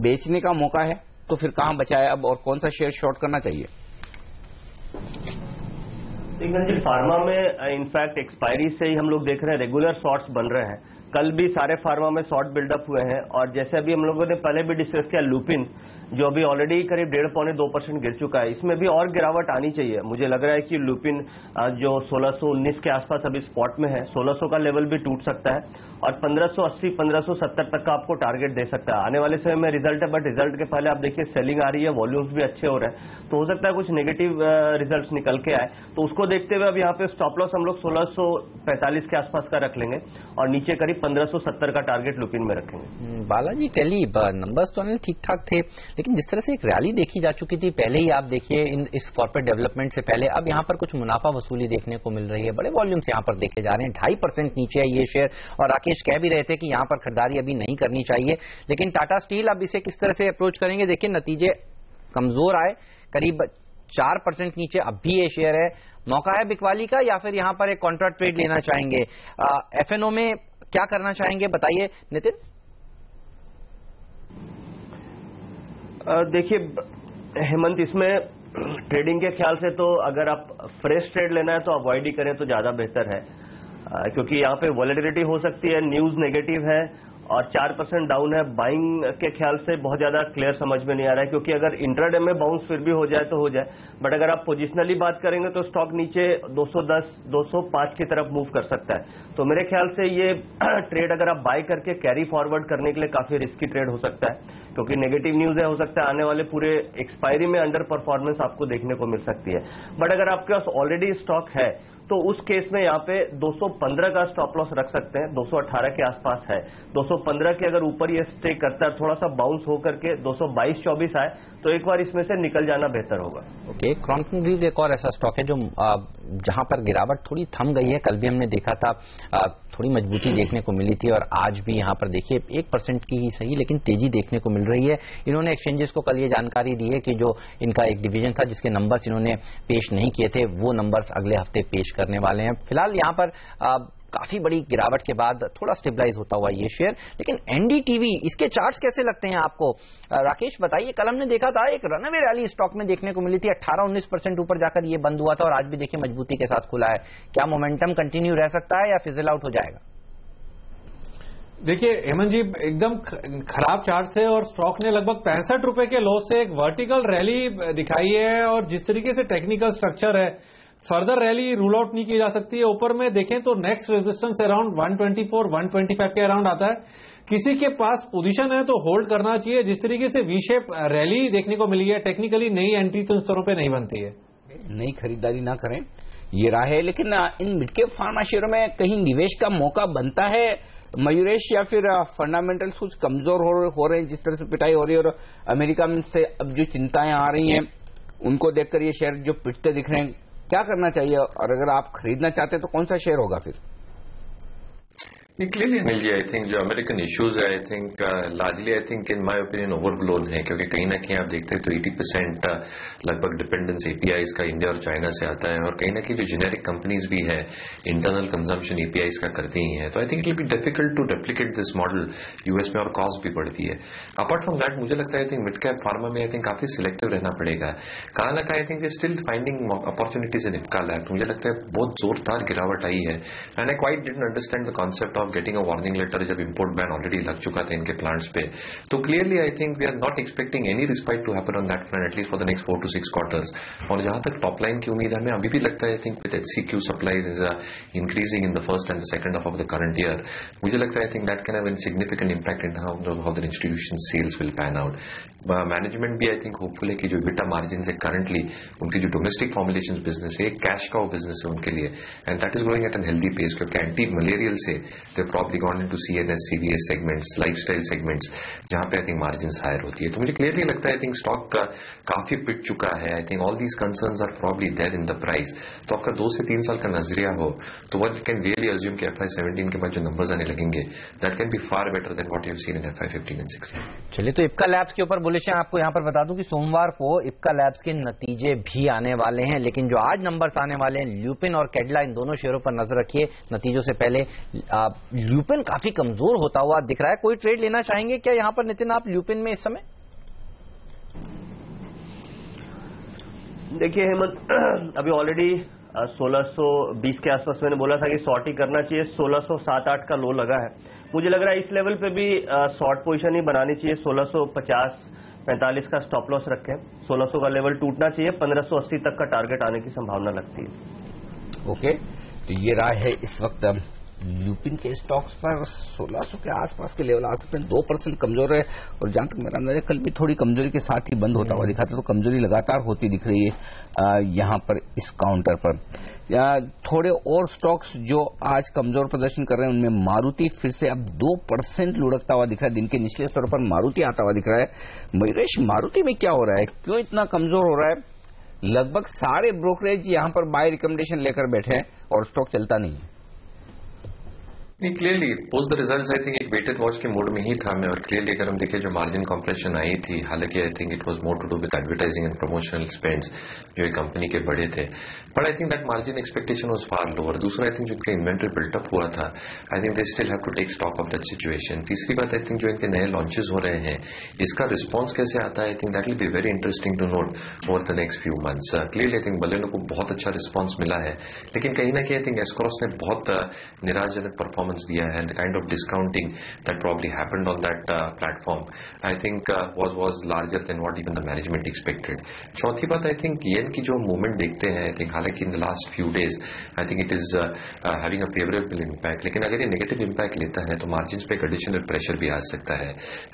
A: बेचने का मौका है तो फिर कहां बचा है अब और कौन सा शेयर शॉर्ट करना चाहिए?
E: जी, फार्मा में इनफैक्ट एक्सपायरी से ही हम लोग देख रहे हैं रेगुलर शॉर्ट्स बन रहे हैं। कल भी सारे फार्मा में शॉर्ट बिल्डअप हुए हैं और जैसे अभी हम लोगों ने पहले भी डिस्कस किया, लुपिन जो अभी ऑलरेडी करीब 1.5-2% गिर चुका है, इसमें भी और गिरावट आनी चाहिए। मुझे लग रहा है कि लुपिन जो 1619 के आसपास अभी स्पॉट में है, 1600 का लेवल भी टूट सकता है और 1580-1570 तक का आपको टारगेट दे सकता है। आने वाले समय में रिजल्ट है, बट रिजल्ट के पहले आप देखिए सेलिंग आ रही है, वॉल्यूम्स भी अच्छे हो रहे हैं, तो हो सकता है कुछ नेगेटिव रिजल्ट्स निकल के आए। तो उसको देखते हुए अब यहाँ पे स्टॉप लॉस हम लोग 1645 के आसपास का रख लेंगे और नीचे करीब 1570 का टारगेट लुपिन में रखेंगे।
C: बालाजी टेली नंबर्स तो ठीक ठाक थे, लेकिन जिस तरह से एक रैली देखी जा चुकी थी पहले ही, आप देखिए इस कॉर्पोरेट डेवलपमेंट से पहले, अब यहाँ पर कुछ मुनाफा वसूली देखने को मिल रही है। बड़े वॉल्यूम्स यहाँ पर देखे जा रहे हैं। 2.5% नीचे है ये शेयर और राकेश कह भी रहे थे कि यहाँ पर खरीदारी अभी नहीं करनी चाहिए। लेकिन टाटा स्टील अब इसे किस तरह से अप्रोच करेंगे, देखिए नतीजे कमजोर आए, करीब 4% नीचे अब भी ये शेयर है। मौका है बिकवाली का या फिर यहाँ पर एक कॉन्ट्रैक्ट ट्रेड लेना चाहेंगे? एफएनओ में क्या करना चाहेंगे, बताइए नितिन।
E: देखिए हेमंत, इसमें ट्रेडिंग के ख्याल से तो अगर आप फ्रेश ट्रेड लेना है तो अवॉइड ही करें तो ज्यादा बेहतर है, क्योंकि यहाँ पे वॉलेटिलिटी हो सकती है, न्यूज नेगेटिव है और 4% डाउन है। बाइंग के ख्याल से बहुत ज्यादा क्लियर समझ में नहीं आ रहा है, क्योंकि अगर इंट्राडे में बाउंस फिर भी हो जाए तो हो जाए, बट अगर आप पोजिशनली बात करेंगे तो स्टॉक नीचे 210-205 की तरफ मूव कर सकता है। तो मेरे ख्याल से ये ट्रेड अगर आप बाय करके कैरी फॉरवर्ड करने के लिए काफी रिस्की ट्रेड हो सकता है, क्योंकि नेगेटिव न्यूज है, हो सकता है आने वाले पूरे एक्सपायरी में अंडर परफॉर्मेंस आपको देखने को मिल सकती है। बट अगर आपके पास ऑलरेडी स्टॉक है तो उस केस में यहाँ पे 215 का स्टॉप लॉस रख सकते हैं, 218 के आसपास है। 215 के अगर ऊपर ये स्टे करता है, थोड़ा सा बाउंस होकर के 222-24 आए तो एक बार इसमें से निकल जाना बेहतर होगा।
C: ओके, क्रॉम्पटन ग्रीव्स एक और ऐसा स्टॉक है जो जहां पर गिरावट थोड़ी थम गई है। कल भी हमने देखा था थोड़ी मजबूती देखने को मिली थी और आज भी यहां पर देखिए 1% की ही सही लेकिन तेजी देखने को मिल रही है। इन्होंने एक्सचेंजेस को कल ये जानकारी दी है कि जो इनका एक डिवीजन था जिसके नंबर्स इन्होंने पेश नहीं किए थे, वो नंबर्स अगले हफ्ते पेश करने वाले हैं। फिलहाल यहां पर काफी बड़ी गिरावट के बाद थोड़ा स्टेबलाइज होता हुआ ये शेयर। लेकिन एनडीटीवी, इसके चार्ट्स कैसे लगते हैं आपको? राकेश बताइए, कल हमने देखा था एक रनअवे रैली स्टॉक में देखने को मिली थी, 18-19% ऊपर जाकर ये बंद हुआ था और आज भी देखिए मजबूती के साथ खुला है। क्या मोमेंटम कंटिन्यू रह सकता है या फिजल आउट हो जाएगा?
D: देखिए हेमंत जी, एकदम खराब चार्ट थे और स्टॉक ने लगभग 65 रुपए के लो से एक वर्टिकल रैली दिखाई है और जिस तरीके से टेक्निकल स्ट्रक्चर है, फर्दर रैली रूल आउट नहीं की जा सकती है। ऊपर में देखें तो नेक्स्ट रेजिस्टेंस अराउंड 124-125 के अराउंड आता है। किसी के पास पोजीशन है तो होल्ड करना चाहिए। जिस तरीके से वी शेप रैली देखने को मिली है, टेक्निकली नई एंट्री तो इन स्तरों पर नहीं बनती है।
A: नई खरीदारी ना करें, ये राह है। लेकिन इन मिड कैप फार्मा शेयरों में कहीं निवेश का मौका बनता है मयूरेश, या फिर फंडामेंटल्स कुछ कमजोर हो रहे हैं जिस तरह से पिटाई हो रही है और अमेरिका में से अब जो चिंताएं आ रही हैं उनको देखकर ये शेयर जो पिटते दिख रहे हैं, क्या करना चाहिए? और अगर आप खरीदना चाहते हैं तो कौन सा शेयर होगा फिर?
B: क्लियरली मिल गया। आई थिंक जो अमेरिकन इश्यूज है, I think largely I think in my opinion overblown है, क्योंकि कहीं ना कहीं आप देखते हैं तो 80% लगभग डिपेंडेंस एपीआईज का इंडिया और चाइना से आता है और कहीं ना कहीं जो जेनेरिक कंपनीज भी है इंटरनल कंजम्पशन एपीआईज का करती ही है। तो I think it will be difficult to replicate this model US में और कॉस्ट भी बढ़ती है। अपार्ट फ्रॉम दैट मुझे लगता है I think mid cap pharma में आई थिंक काफी सिलेक्टिव रहना पड़ेगा। कहा ना कहा I think we still finding opportunities in Ipca lab. मुझे लगता है बहुत जोरदार गिरावट आई है and I quite didn't understand the concept of getting a warning letter जब इंपोर्ट बैन ऑलरेडी लग चुका था इनके प्लांट्स पे। तो clearly I think we are not expecting any respite to happen on that front at least for the next 4 to 6 quarters. और जहां तक टॉप लाइन की उम्मीद है, हमें अभी भी लगता है I think with HCQ supplies is increasing in the first and the second half of the current year. मुझे लगता है I think that can have a significant impact in how the institution sales will pan out. Management भी आई थिंक होपफुल है कि जो EBITDA मार्जिन है करंटली उनकी जो डोमेस्टिक फॉर्मुलेशन बिजनेस है, कैश का बिजनेस है उनके लिए and that is growing at an healthy pace, क्योंकि एंटी मलेरियल से they probably gone into CNS CVS segments, lifestyle segments, जहां पे आई थिंक मार्जिन हायर होती है। तो मुझे क्लियरली लगता है आई थिंक स्टॉक का काफी पिट चुका है। I think all these concerns are probably there in the price. तो आपका 2 से 3 साल का नजरिया हो तो what you can really assume कि FY17 के बाद जो नंबर्स आने लगेंगे that can be far better than what you have seen in FY15 and 16।
C: चलिए, तो इप्का लैब्स के ऊपर बुलिश हैं। आपको यहां पर बता दूं कि सोमवार को इप्का लैब्स के नतीजे भी आने वाले हैं, लेकिन जो आज नंबर्स आने वाले हैं ल्यूपिन और कैडिला, इन दोनों शेयरों पर नजर रखिए। नतीजों से पहले ल्यूपिन काफी कमजोर होता हुआ दिख रहा है। कोई ट्रेड लेना चाहेंगे क्या यहां पर नितिन आप ल्यूपिन में इस समय?
E: देखिए हेमंत, अभी ऑलरेडी 1620 के आसपास मैंने बोला था कि शॉर्ट ही करना चाहिए। 1607-8 का लो लगा है। मुझे लग रहा है इस लेवल पे भी शॉर्ट पोजीशन ही बनानी चाहिए। 1650-45 का स्टॉप लॉस रखें। 1600 का लेवल टूटना चाहिए, 1580 तक का टारगेट आने की संभावना लगती है।
A: ओके, तो ये रहा है इस वक्त ल्यूपिन के स्टॉक्स पर 1600 के आसपास के लेवल आ सकते हैं। 2% कमजोर है और जहां तक मेरा अंदाजा कल भी थोड़ी कमजोरी के साथ ही बंद होता हुआ दिखा था, तो कमजोरी लगातार होती दिख रही है यहां पर इस काउंटर पर। थोड़े और स्टॉक्स जो आज कमजोर प्रदर्शन कर रहे हैं उनमें मारुति फिर से अब 2% लुढ़कता हुआ दिख रहा है। दिन के निचले स्तर पर मारुति आता हुआ दिख रहा है। मयूरेश, मारुति में क्या हो रहा है, क्यों इतना कमजोर हो रहा है? लगभग सारे ब्रोकरेज यहां पर बाय रिकमेंडेशन लेकर बैठे हैं और स्टॉक चलता नहीं है।
B: नहीं, clearly post the results I think एक वेटेड वॉच के मोड में ही था मैं। और क्लियरली अगर हम देखें जो मार्जिन कंप्रेशन आई थी, हालांकि I think it was more to do with advertising and promotional spends जो एक कंपनी के बड़े थे, but I think that margin expectation was far lower. दूसरा आई थिंक जो इनका इन्वेंटरी बिल्टअप हुआ था, I think they still have to take stock of that situation. तीसरी बात आई थिंक जो इनके नए लॉन्चेस हो रहे हैं इसका रिस्पॉन्स कैसे आता है, I think that will be very interesting to note over the next few months. Clearly I think Baleno को बहुत अच्छा रिस्पॉन्स मिला है, लेकिन कहीं ना कहीं आई थिंक एस्क्रॉस ने बहुत निराशजनक परफॉर्मेंस दिया है। The kind of discounting that probably happened on that platform, I think was larger than what even the management expected. चौथी बात I think येन की जो मूवमेंट देखते हैं, I think हालांकि in the last few days I think it is having a favorable impact, लेकिन अगर ये नेगेटिव इम्पैक्ट लेता है तो मार्जिन पे एक एडिशनल प्रेशर भी आ सकता है।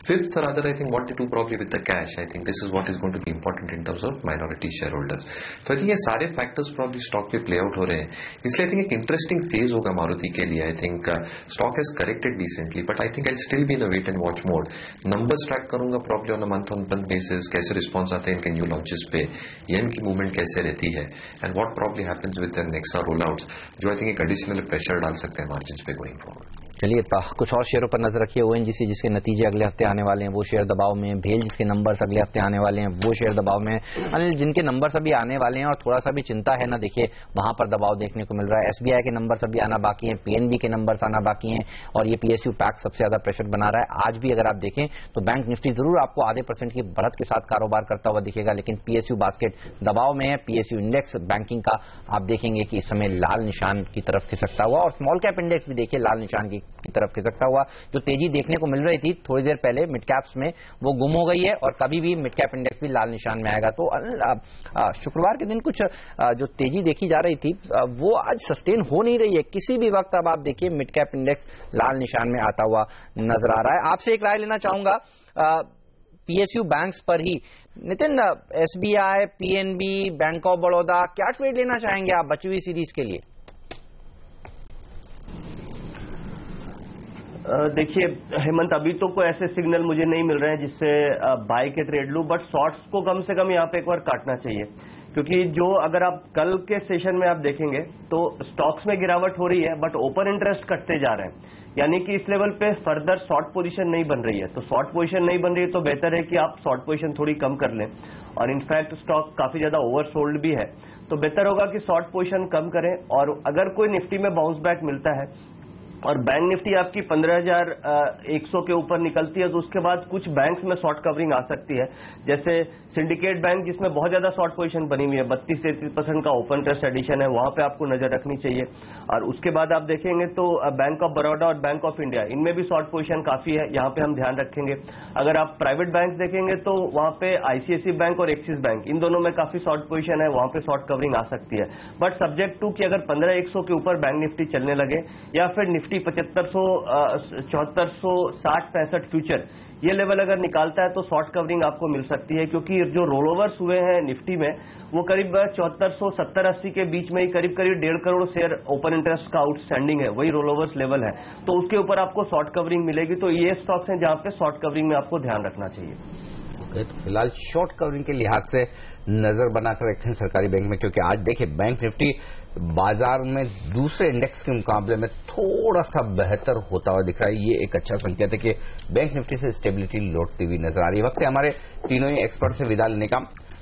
B: Fifth rather I think what to do probably with the cash, I think this is what is going to be important in terms of minority shareholders. तो I think ये सारे फैक्टर्स probably स्टॉक पे प्ले आउट हो रहे हैं, इसलिए I think एक इंटरेस्टिंग फेज होगा मारुति के लिए। I think stock has corrected decently, but I think I'll still be in a wait and watch mode. Numbers track करूंगा probably on a month on month basis, कैसे रिस्पॉन्स आते हैं इनके न्यू लॉन्चेस पे, येन की मूवमेंट कैसे रहती है, and what probably happens with the next rollouts, जो I think एक एडिशनल प्रेशर डाल सकते हैं मार्जिन्स पे गोइंग फॉरवर्ड।
C: चलिए कुछ और शेयरों पर नजर रखिए। ओएनजीसी जिसके नतीजे अगले हफ्ते आने वाले हैं वो शेयर दबाव में, भेल जिसके नंबर्स अगले हफ्ते आने वाले हैं वो शेयर दबाव में, अनिल जिनके नंबर्स अभी आने वाले हैं और थोड़ा सा भी चिंता है ना, देखिए वहां पर दबाव देखने को मिल रहा है। एसबीआई के नंबर्स अभी आना बाकी हैं, पीएनबी के नंबर्स आना बाकी हैं और ये पीएसयू पैक सबसे ज्यादा प्रेशर बना रहा है। आज भी अगर आप देखें तो बैंक निफ्टी जरूर आपको आधे % की बढ़त के साथ कारोबार करता हुआ दिखेगा, लेकिन पीएसयू बास्केट दबाव में है। पीएसयू इंडेक्स बैंकिंग का आप देखेंगे कि इस समय लाल निशान की तरफ खिसकता हुआ, और स्मॉल कैप इंडेक्स भी देखिए लाल निशान की तरफ खिसकता हुआ। जो तेजी देखने को मिल रही थी थोड़ी देर पहले मिड कैप्स में वो गुम हो गई है और कभी भी मिड कैप इंडेक्स भी लाल निशान में आएगा। तो शुक्रवार के दिन कुछ जो तेजी देखी जा रही थी वो आज सस्टेन हो नहीं रही है। किसी भी वक्त अब आप देखिए मिड कैप इंडेक्स लाल निशान में आता हुआ नजर आ रहा है। आपसे एक राय लेना चाहूंगा पीएसयू बैंक्स पर ही। Nitin, SBI, PNB, Bank of Baroda, क्या ट्रेड लेना चाहेंगे आप बची हुई सीरीज के लिए?
E: देखिए हेमंत, अभी तो कोई ऐसे सिग्नल मुझे नहीं मिल रहे हैं जिससे बाय के ट्रेड लूं, बट शॉर्ट्स को कम से कम यहाँ पे एक बार काटना चाहिए, क्योंकि जो अगर आप कल के सेशन में आप देखेंगे तो स्टॉक्स में गिरावट हो रही है बट ओपन इंटरेस्ट कटते जा रहे हैं, यानी कि इस लेवल पे फर्दर शॉर्ट पोजीशन नहीं बन रही है। तो शॉर्ट पोजीशन नहीं बन रही है तो बेहतर है कि आप शॉर्ट पोजीशन थोड़ी कम कर लें, और इनफैक्ट स्टॉक काफी ज्यादा ओवरसोल्ड भी है, तो बेहतर होगा कि शॉर्ट पोजीशन कम करें। और अगर कोई निफ्टी में बाउंस बैक मिलता है और बैंक निफ्टी आपकी 15,100 के ऊपर निकलती है तो उसके बाद कुछ बैंक्स में शॉर्ट कवरिंग आ सकती है, जैसे सिंडिकेट बैंक जिसमें बहुत ज्यादा शॉर्ट पोजीशन बनी हुई है, 32-33% का ओपन इंटरेस्ट एडिशन है, वहां पे आपको नजर रखनी चाहिए। और उसके बाद आप देखेंगे तो बैंक ऑफ बड़ौदा और बैंक ऑफ इंडिया, इनमें भी शॉर्ट पोजीशन काफी है, यहाँ पे हम ध्यान रखेंगे। अगर आप प्राइवेट बैंक देखेंगे तो वहां पे आईसीआईसी बैंक और एक्सिस बैंक, इन दोनों में काफी शॉर्ट पोजीशन है, वहां पे शॉर्ट कवरिंग आ सकती है, बट सब्जेक्ट टू कि अगर 15,100 के ऊपर बैंक निफ्टी चलने लगे या फिर निफ्टी 7500, 7460, 65 फ्यूचर ये लेवल अगर निकालता है तो शॉर्ट कवरिंग आपको मिल सकती है, क्योंकि जो रोलओवर्स हुए हैं निफ्टी में वो करीब 7400, 70-80 के बीच में ही करीब 1.5 करोड़ शेयर ओपन इंटरेस्ट का आउटस्टैंडिंग है, वही रोलओवर्स लेवल है, तो उसके ऊपर आपको शॉर्ट कवरिंग मिलेगी। तो ये स्टॉक्स हैं जहां पे शॉर्ट कवरिंग में आपको ध्यान रखना चाहिए।
A: तो फिलहाल शॉर्ट कवरिंग के लिहाज से नजर बनाकर रखें सरकारी बैंक में, क्योंकि आज देखिए बैंक निफ्टी बाजार में दूसरे इंडेक्स के मुकाबले में थोड़ा सा बेहतर होता हुआ दिख रहा है। ये एक अच्छा संकेत है कि बैंक निफ्टी से स्टेबिलिटी लौटती हुई नजर आ रही है। वक्त है हमारे तीनों ही एक्सपर्ट से विदा लेने का।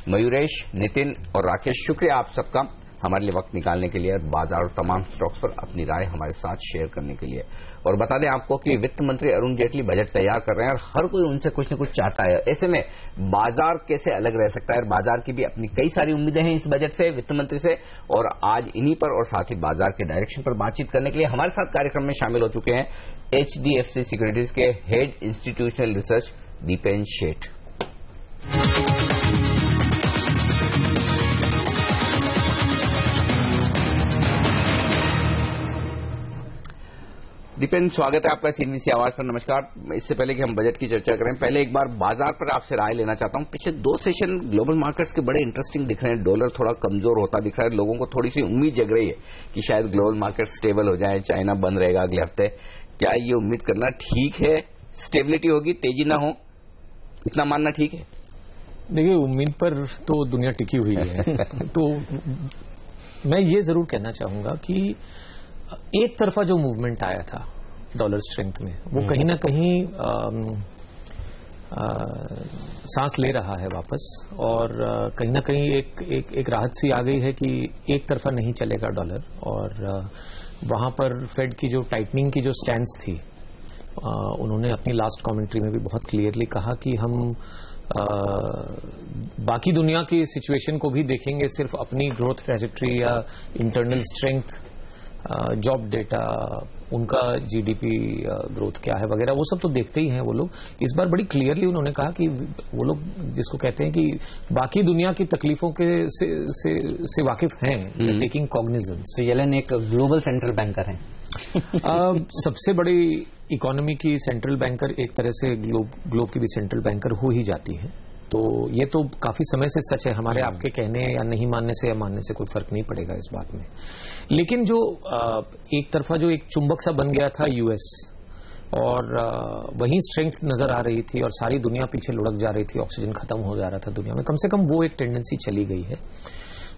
A: मयूरेश, नितिन और राकेश, शुक्रिया आप सबका हमारे लिए वक्त निकालने के लिए, बाजार और तमाम स्टॉक्स पर अपनी राय हमारे साथ शेयर करने के लिए। और बता दें आपको कि वित्त मंत्री अरुण जेटली बजट तैयार कर रहे हैं और हर कोई उनसे कुछ न कुछ चाहता है। ऐसे में बाजार कैसे अलग रह सकता है, और बाजार की भी अपनी कई सारी उम्मीदें हैं इस बजट से, वित्त मंत्री से, और आज इन्हीं पर और साथ ही बाजार के डायरेक्शन पर बातचीत करने के लिए हमारे साथ कार्यक्रम में शामिल हो चुके हैं HDFC सिक्योरिटीज के head institutional research Dipen Sheth. Dipen, स्वागत है आपका CNBC आवाज पर। नमस्कार। इससे पहले कि हम बजट की चर्चा करें, पहले एक बार बाजार पर आपसे राय लेना चाहता हूं। पिछले 2 सेशन ग्लोबल मार्केट्स के बड़े इंटरेस्टिंग दिख रहे हैं, डॉलर थोड़ा कमजोर होता दिख रहा है, लोगों को थोड़ी सी उम्मीद जग रही है कि शायद ग्लोबल मार्केट स्टेबल हो जाए, चाइना बंद रहेगा अगले हफ्ते। क्या ये उम्मीद करना ठीक है? स्टेबिलिटी होगी, तेजी ना हो, इतना मानना ठीक है?
H: देखिए, उम्मीद पर तो दुनिया टिकी हुई है तो मैं ये जरूर कहना चाहूंगा कि एक तरफा जो मूवमेंट आया था डॉलर स्ट्रेंथ में, वो कहीं ना कहीं सांस ले रहा है वापस, और कहीं ना कहीं एक राहत सी आ गई है कि एक तरफा नहीं चलेगा डॉलर। और वहां पर फेड की जो टाइटनिंग की जो स्टैंस थी, उन्होंने अपनी लास्ट कमेंट्री में भी बहुत क्लियरली कहा कि हम बाकी दुनिया की सिचुएशन को भी देखेंगे, सिर्फ अपनी ग्रोथ ट्रैजेक्टरी या इंटरनल स्ट्रेंथ, जॉब डेटा, उनका जीडीपी ग्रोथ क्या है वगैरह, वो सब तो देखते ही हैं वो लोग। इस बार बड़ी क्लियरली उन्होंने कहा कि वो लोग जिसको कहते हैं कि बाकी दुनिया की तकलीफों के से वाकिफ हैं, टेकिंग कॉग्निजेंस।
C: तो येलेन एक ग्लोबल सेंट्रल बैंकर हैं।
H: सबसे बड़ी इकोनॉमी की सेंट्रल बैंकर एक तरह से ग्लोब की भी सेंट्रल बैंकर हो ही जाती है। तो ये तो काफी समय से सच है, हमारे आपके कहने या नहीं मानने से या मानने से कोई फर्क नहीं पड़ेगा इस बात में। लेकिन जो एक तरफा जो एक चुंबक सा बन गया था यूएस, और वही स्ट्रेंथ नजर आ रही थी और सारी दुनिया पीछे लुढ़क जा रही थी, ऑक्सीजन खत्म हो जा रहा था दुनिया में, कम से कम वो एक टेंडेंसी चली गई है।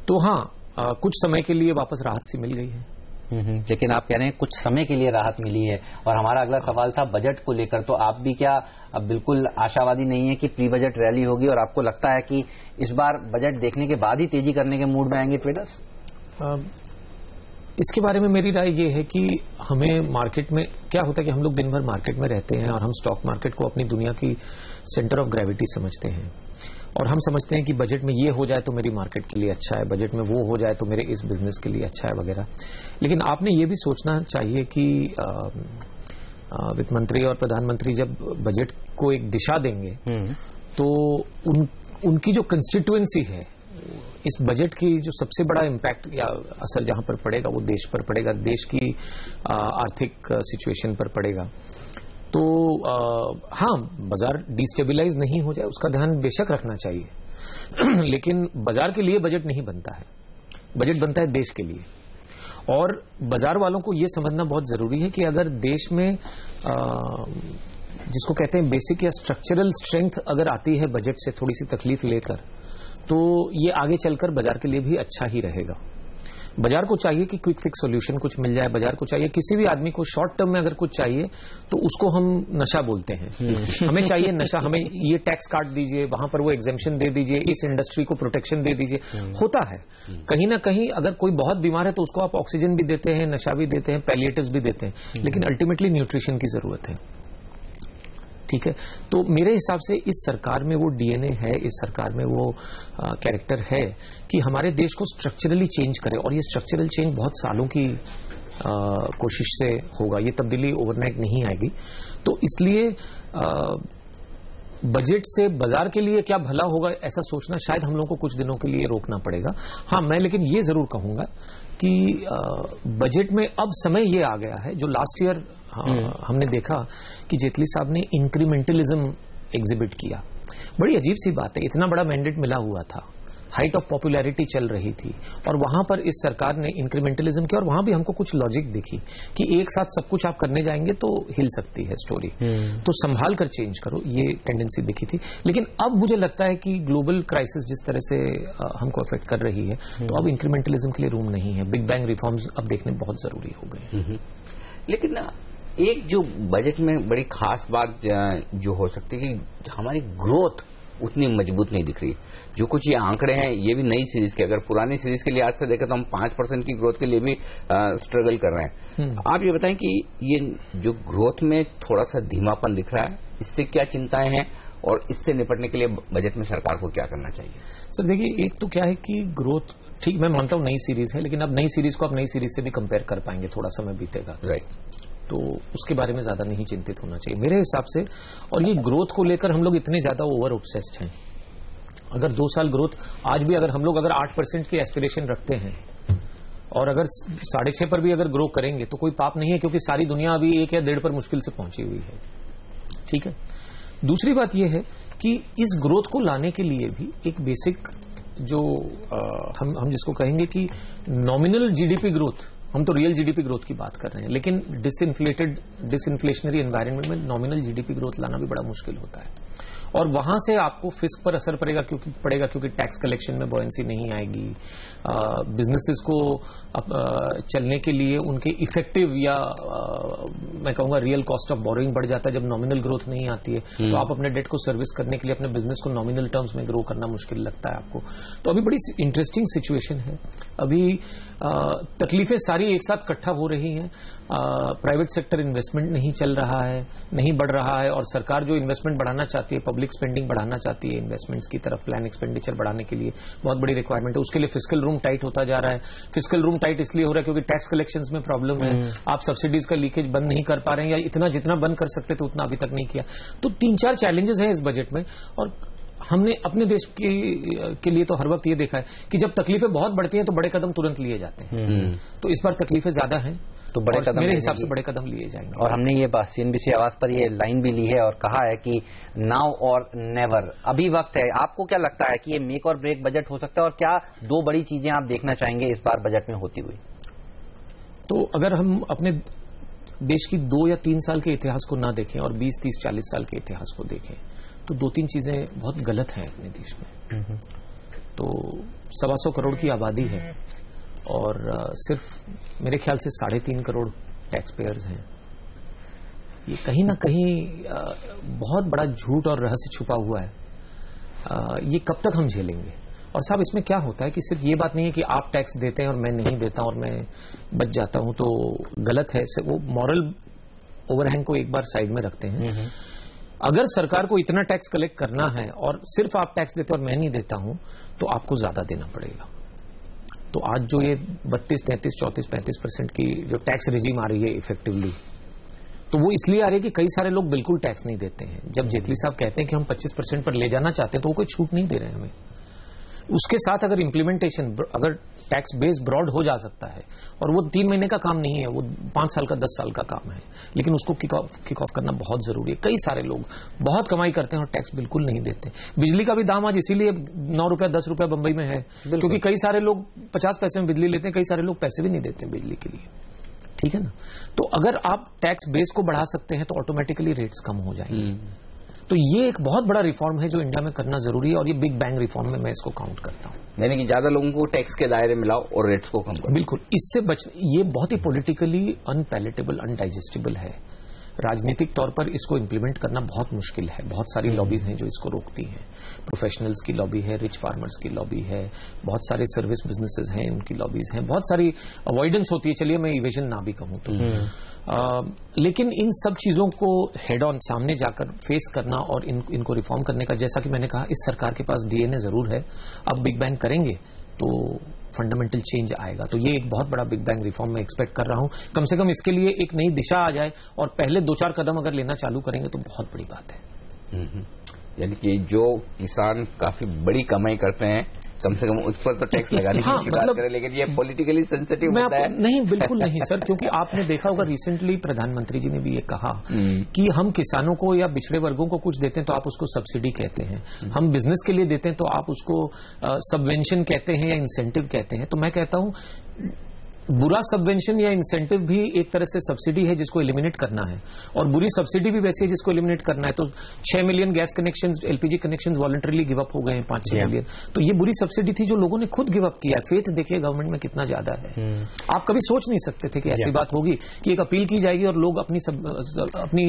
H: तो हाँ, कुछ समय के लिए वापस राहत सी मिल गई है।
C: लेकिन आप कह रहे हैं कुछ समय के लिए राहत मिली है। और हमारा अगला सवाल था बजट को लेकर, तो आप भी क्या अब बिल्कुल आशावादी नहीं है कि प्री बजट रैली होगी और आपको लगता है कि इस बार बजट देखने के बाद ही तेजी करने के मूड में आएंगे ट्रेडर्स?
H: इसके बारे में मेरी राय ये है कि हमें मार्केट में क्या होता है कि हम लोग दिन भर मार्केट में रहते हैं और हम स्टॉक मार्केट को अपनी दुनिया की सेंटर ऑफ ग्रेविटी समझते हैं और हम समझते हैं कि बजट में ये हो जाए तो मेरी मार्केट के लिए अच्छा है, बजट में वो हो जाए तो मेरे इस बिजनेस के लिए अच्छा है वगैरह। लेकिन आपने ये भी सोचना चाहिए कि वित्त मंत्री और प्रधानमंत्री जब बजट को एक दिशा देंगे तो उनकी जो कंस्टिट्यूएंसी है, इस बजट की जो सबसे बड़ा इम्पैक्ट या असर जहां पर पड़ेगा वो देश पर पड़ेगा, देश की आर्थिक सिचुएशन पर पड़ेगा। तो हाँ, बाजार डिस्टेबलाइज नहीं हो जाए उसका ध्यान बेशक रखना चाहिए लेकिन बाजार के लिए बजट नहीं बनता है, बजट बनता है देश के लिए। और बाजार वालों को यह समझना बहुत जरूरी है कि अगर देश में जिसको कहते हैं बेसिक या स्ट्रक्चरल स्ट्रेंथ अगर आती है बजट से थोड़ी सी तकलीफ लेकर, तो ये आगे चलकर बाजार के लिए भी अच्छा ही रहेगा। बाजार को चाहिए कि क्विक फिक्स सॉल्यूशन कुछ मिल जाए, बाजार को चाहिए, किसी भी आदमी को शॉर्ट टर्म में अगर कुछ चाहिए तो उसको हम नशा बोलते हैं हमें चाहिए नशा, हमें ये टैक्स काट दीजिए, वहां पर वो एग्जेम्पशन दे दीजिए, इस इंडस्ट्री को प्रोटेक्शन दे दीजिए। होता है कहीं ना कहीं अगर कोई बहुत बीमार है तो उसको आप ऑक्सीजन भी देते हैं, नशा भी देते हैं, पैलिएटिव्स भी देते हैं, लेकिन अल्टीमेटली न्यूट्रिशन की जरूरत है। ठीक है, तो मेरे हिसाब से इस सरकार में वो डीएनए है, इस सरकार में वो कैरेक्टर है कि हमारे देश को स्ट्रक्चरली चेंज करे और ये स्ट्रक्चरल चेंज बहुत सालों की कोशिश से होगा, ये तब्दीली ओवरनाइट नहीं आएगी। तो इसलिए बजट से बाजार के लिए क्या भला होगा ऐसा सोचना शायद हम लोगों को कुछ दिनों के लिए रोकना पड़ेगा। हाँ, मैं लेकिन ये जरूर कहूंगा कि बजट में अब समय ये आ गया है जो लास्ट ईयर हमने देखा कि जेटली साहब ने इंक्रीमेंटलिज्म एग्जिबिट किया। बड़ी अजीब सी बात है, इतना बड़ा मैंडेट मिला हुआ था, हाइट ऑफ पॉपुलैरिटी चल रही थी और वहां पर इस सरकार ने इंक्रीमेंटलिज्म किया और वहां भी हमको कुछ लॉजिक दिखी कि एक साथ सब कुछ आप करने जाएंगे तो हिल सकती है स्टोरी, तो संभाल कर चेंज करो, ये टेंडेंसी दिखी थी। लेकिन अब मुझे लगता है कि ग्लोबल क्राइसिस जिस तरह से हमको अफेक्ट कर रही है तो अब इंक्रीमेंटलिज्म के लिए रूम नहीं है, बिग बैंग रिफॉर्म्स अब देखने बहुत जरूरी हो गए।
A: लेकिन एक जो बजट में बड़ी खास बात जो हो सकती है कि हमारी ग्रोथ उतनी मजबूत नहीं दिख रही। जो कुछ ये आंकड़े हैं ये भी नई सीरीज के, अगर पुरानी सीरीज के लिहाज से देखें तो हम 5% की ग्रोथ के लिए भी स्ट्रगल कर रहे हैं। आप ये बताएं कि ये जो ग्रोथ में थोड़ा सा धीमापन दिख रहा है, इससे क्या चिंताएं हैं और इससे निपटने के लिए बजट में सरकार को क्या करना चाहिए?
H: सर देखिए, एक तो क्या है कि ग्रोथ, ठीक मैं मानता हूं नई सीरीज है, लेकिन अब नई सीरीज को आप नई सीरीज से भी कंपेयर कर पाएंगे, थोड़ा समय बीतेगा,
A: राइट,
H: तो उसके बारे में ज्यादा नहीं चिंतित होना चाहिए मेरे हिसाब से। और ये ग्रोथ को लेकर हम लोग इतने ज्यादा ओवर ऑब्सेस्ड हैं। अगर 2 साल ग्रोथ, आज भी अगर हम लोग अगर 8% की एस्पिरेशन रखते हैं और अगर 6.5 पर भी अगर ग्रो करेंगे तो कोई पाप नहीं है, क्योंकि सारी दुनिया अभी 1 या 1.5 पर मुश्किल से पहुंची हुई है। ठीक है, दूसरी बात यह है कि इस ग्रोथ को लाने के लिए भी एक बेसिक जो हम जिसको कहेंगे कि नॉमिनल जीडीपी ग्रोथ, हम तो रियल जीडीपी ग्रोथ की बात कर रहे हैं, लेकिन डिसइन्फ्लेशनरी एनवायरनमेंट में नॉमिनल जीडीपी ग्रोथ लाना भी बड़ा मुश्किल होता है और वहां से आपको फिस्क पर असर पड़ेगा क्योंकि टैक्स कलेक्शन में बॉयंसी नहीं आएगी, बिजनेसेस को चलने के लिए उनके इफेक्टिव या मैं कहूंगा रियल कॉस्ट ऑफ बोरोइंग बढ़ जाता है जब नॉमिनल ग्रोथ नहीं आती है। तो आप अपने डेट को सर्विस करने के लिए अपने बिजनेस को नॉमिनल टर्म्स में ग्रो करना मुश्किल लगता है आपको। तो अभी बड़ी इंटरेस्टिंग सिचुएशन है, अभी तकलीफें सारी एक साथ इकट्ठा हो रही हैं। प्राइवेट सेक्टर इन्वेस्टमेंट नहीं चल रहा है, नहीं बढ़ रहा है और सरकार जो इन्वेस्टमेंट बढ़ाना चाहती है, पब्लिक स्पेंडिंग बढ़ाना चाहती है इन्वेस्टमेंट्स की तरफ, प्लान एक्सपेंडिचर बढ़ाने के लिए बहुत बड़ी रिक्वायरमेंट है, उसके लिए फिस्कल रूम टाइट होता जा रहा है। फिस्कल रूम टाइट इसलिए हो रहा है क्योंकि टैक्स कलेक्शंस में प्रॉब्लम है, आप सब्सिडीज का लीकेज बंद नहीं कर पा रहे हैं या इतना जितना बंद कर सकते थे उतना अभी तक नहीं किया। तो 3-4 चैलेंजेस हैं इस बजट में और हमने अपने देश के लिए तो हर वक्त ये देखा है कि जब तकलीफें बहुत बढ़ती हैं तो बड़े कदम तुरंत लिए जाते हैं। तो इस बार तकलीफें ज्यादा हैं
C: तो बड़े कदम,
H: मेरे हिसाब से बड़े कदम लिए जाएंगे।
C: और हमने ये CNBC आवाज पर ये लाइन भी ली है और कहा है कि नाउ और नेवर, अभी वक्त है। आपको क्या लगता है कि ये मेक और ब्रेक बजट हो सकता है और क्या 2 बड़ी चीजें आप देखना चाहेंगे इस बार बजट में होती हुई?
H: तो अगर हम अपने देश की 2 या 3 साल के इतिहास को ना देखें और 20, 30, 40 साल के इतिहास को देखें तो 2-3 चीजें बहुत गलत हैं अपने देश में। तो 125 करोड़ की आबादी है और सिर्फ मेरे ख्याल से 3.5 करोड़ टैक्स पेयर्स हैं। ये कहीं ना कहीं बहुत बड़ा झूठ और रहस्य छुपा हुआ है। ये कब तक हम झेलेंगे? और साहब इसमें क्या होता है कि सिर्फ ये बात नहीं है कि आप टैक्स देते हैं और मैं नहीं देता और मैं बच जाता हूं तो गलत है। वो मॉरल ओवरहैंग को एक बार साइड में रखते हैं। अगर सरकार को इतना टैक्स कलेक्ट करना है और सिर्फ आप टैक्स देते और मैं नहीं देता हूं तो आपको ज्यादा देना पड़ेगा। तो आज जो ये 32, 33, 34, 35% की जो टैक्स रिजीम आ रही है इफेक्टिवली, तो वो इसलिए आ रही है कि कई सारे लोग बिल्कुल टैक्स नहीं देते हैं। जब जेटली साहब कहते हैं कि हम 25% पर ले जाना चाहते हैं तो वो कोई छूट नहीं दे रहे हैं हमें। उसके साथ अगर इंप्लीमेंटेशन, अगर टैक्स बेस ब्रॉड हो जा सकता है, और वो 3 महीने का काम नहीं है, वो 5 साल का 10 साल का काम है, लेकिन उसको किक ऑफ करना बहुत जरूरी है। कई सारे लोग बहुत कमाई करते हैं और टैक्स बिल्कुल नहीं देते। बिजली का भी दाम आज इसीलिए 9 रुपया 10 रुपया बंबई में है क्योंकि कई सारे लोग 50 पैसे में बिजली लेते हैं, कई सारे लोग पैसे भी नहीं देते बिजली के लिए। ठीक है ना? तो अगर आप टैक्स बेस को बढ़ा सकते हैं तो ऑटोमेटिकली रेट्स कम हो जाएंगे। तो ये एक बहुत बड़ा रिफॉर्म है जो इंडिया में करना जरूरी है और ये बिग बैंग रिफॉर्म में मैं इसको काउंट करता हूं।
A: यानी कि ज्यादा लोगों को टैक्स के दायरे में लाओ और रेट्स को कम करो।
H: बिल्कुल, इससे ये बहुत ही पॉलिटिकली अनपैलेटेबल, अनडाइजेस्टेबल है। राजनीतिक तौर पर इसको इंप्लीमेंट करना बहुत मुश्किल है। बहुत सारी लॉबीज हैं जो इसको रोकती हैं। प्रोफेशनल्स की लॉबी है, रिच फार्मर्स की लॉबी है, बहुत सारे सर्विस बिजनेसेस हैं उनकी लॉबीज हैं, बहुत सारी अवॉइडेंस होती है। चलिए मैं इवेजन ना भी कहूं तो लेकिन इन सब चीजों को हेड ऑन सामने जाकर फेस करना और इनको रिफॉर्म करने का, जैसा कि मैंने कहा, इस सरकार के पास डीएनए जरूर है। अब बिग बैंग करेंगे तो फंडामेंटल चेंज आएगा। तो ये एक बहुत बड़ा बिग बैंग रिफॉर्म मैं एक्सपेक्ट कर रहा हूं। कम से कम इसके लिए एक नई दिशा आ जाए और पहले 2-4 कदम अगर लेना चालू करेंगे तो बहुत बड़ी बात है।
A: यानी कि जो किसान काफी बड़ी कमाई करते हैं कम से कम उस पर तो टैक्स लगाने की बात करें, लेकिन ये पॉलिटिकली सेंसिटिव मुद्दा है।
H: नहीं, बिल्कुल नहीं सर, क्योंकि आपने देखा होगा रिसेंटली प्रधानमंत्री जी ने भी ये कहा कि हम किसानों को या पिछड़े वर्गों को कुछ देते हैं तो आप उसको सब्सिडी कहते हैं, हम बिजनेस के लिए देते हैं तो आप उसको सबवेंशन कहते हैं या इंसेंटिव कहते हैं। तो मैं कहता हूं बुरा सबवेंशन या इंसेंटिव भी एक तरह से सब्सिडी है जिसको एलिमिनेट करना है, और बुरी सब्सिडी भी वैसी है जिसको एलिमिनेट करना है। तो 6 million gas connections, LPG connections voluntarily give up हो गए हैं, 5-6 मिलियन। तो ये बुरी सब्सिडी थी जो लोगों ने खुद गिव अप किया। फेथ देखिए गवर्नमेंट में कितना ज्यादा है। आप कभी सोच नहीं सकते थे कि ऐसी बात होगी कि एक अपील की जाएगी और लोग अपनी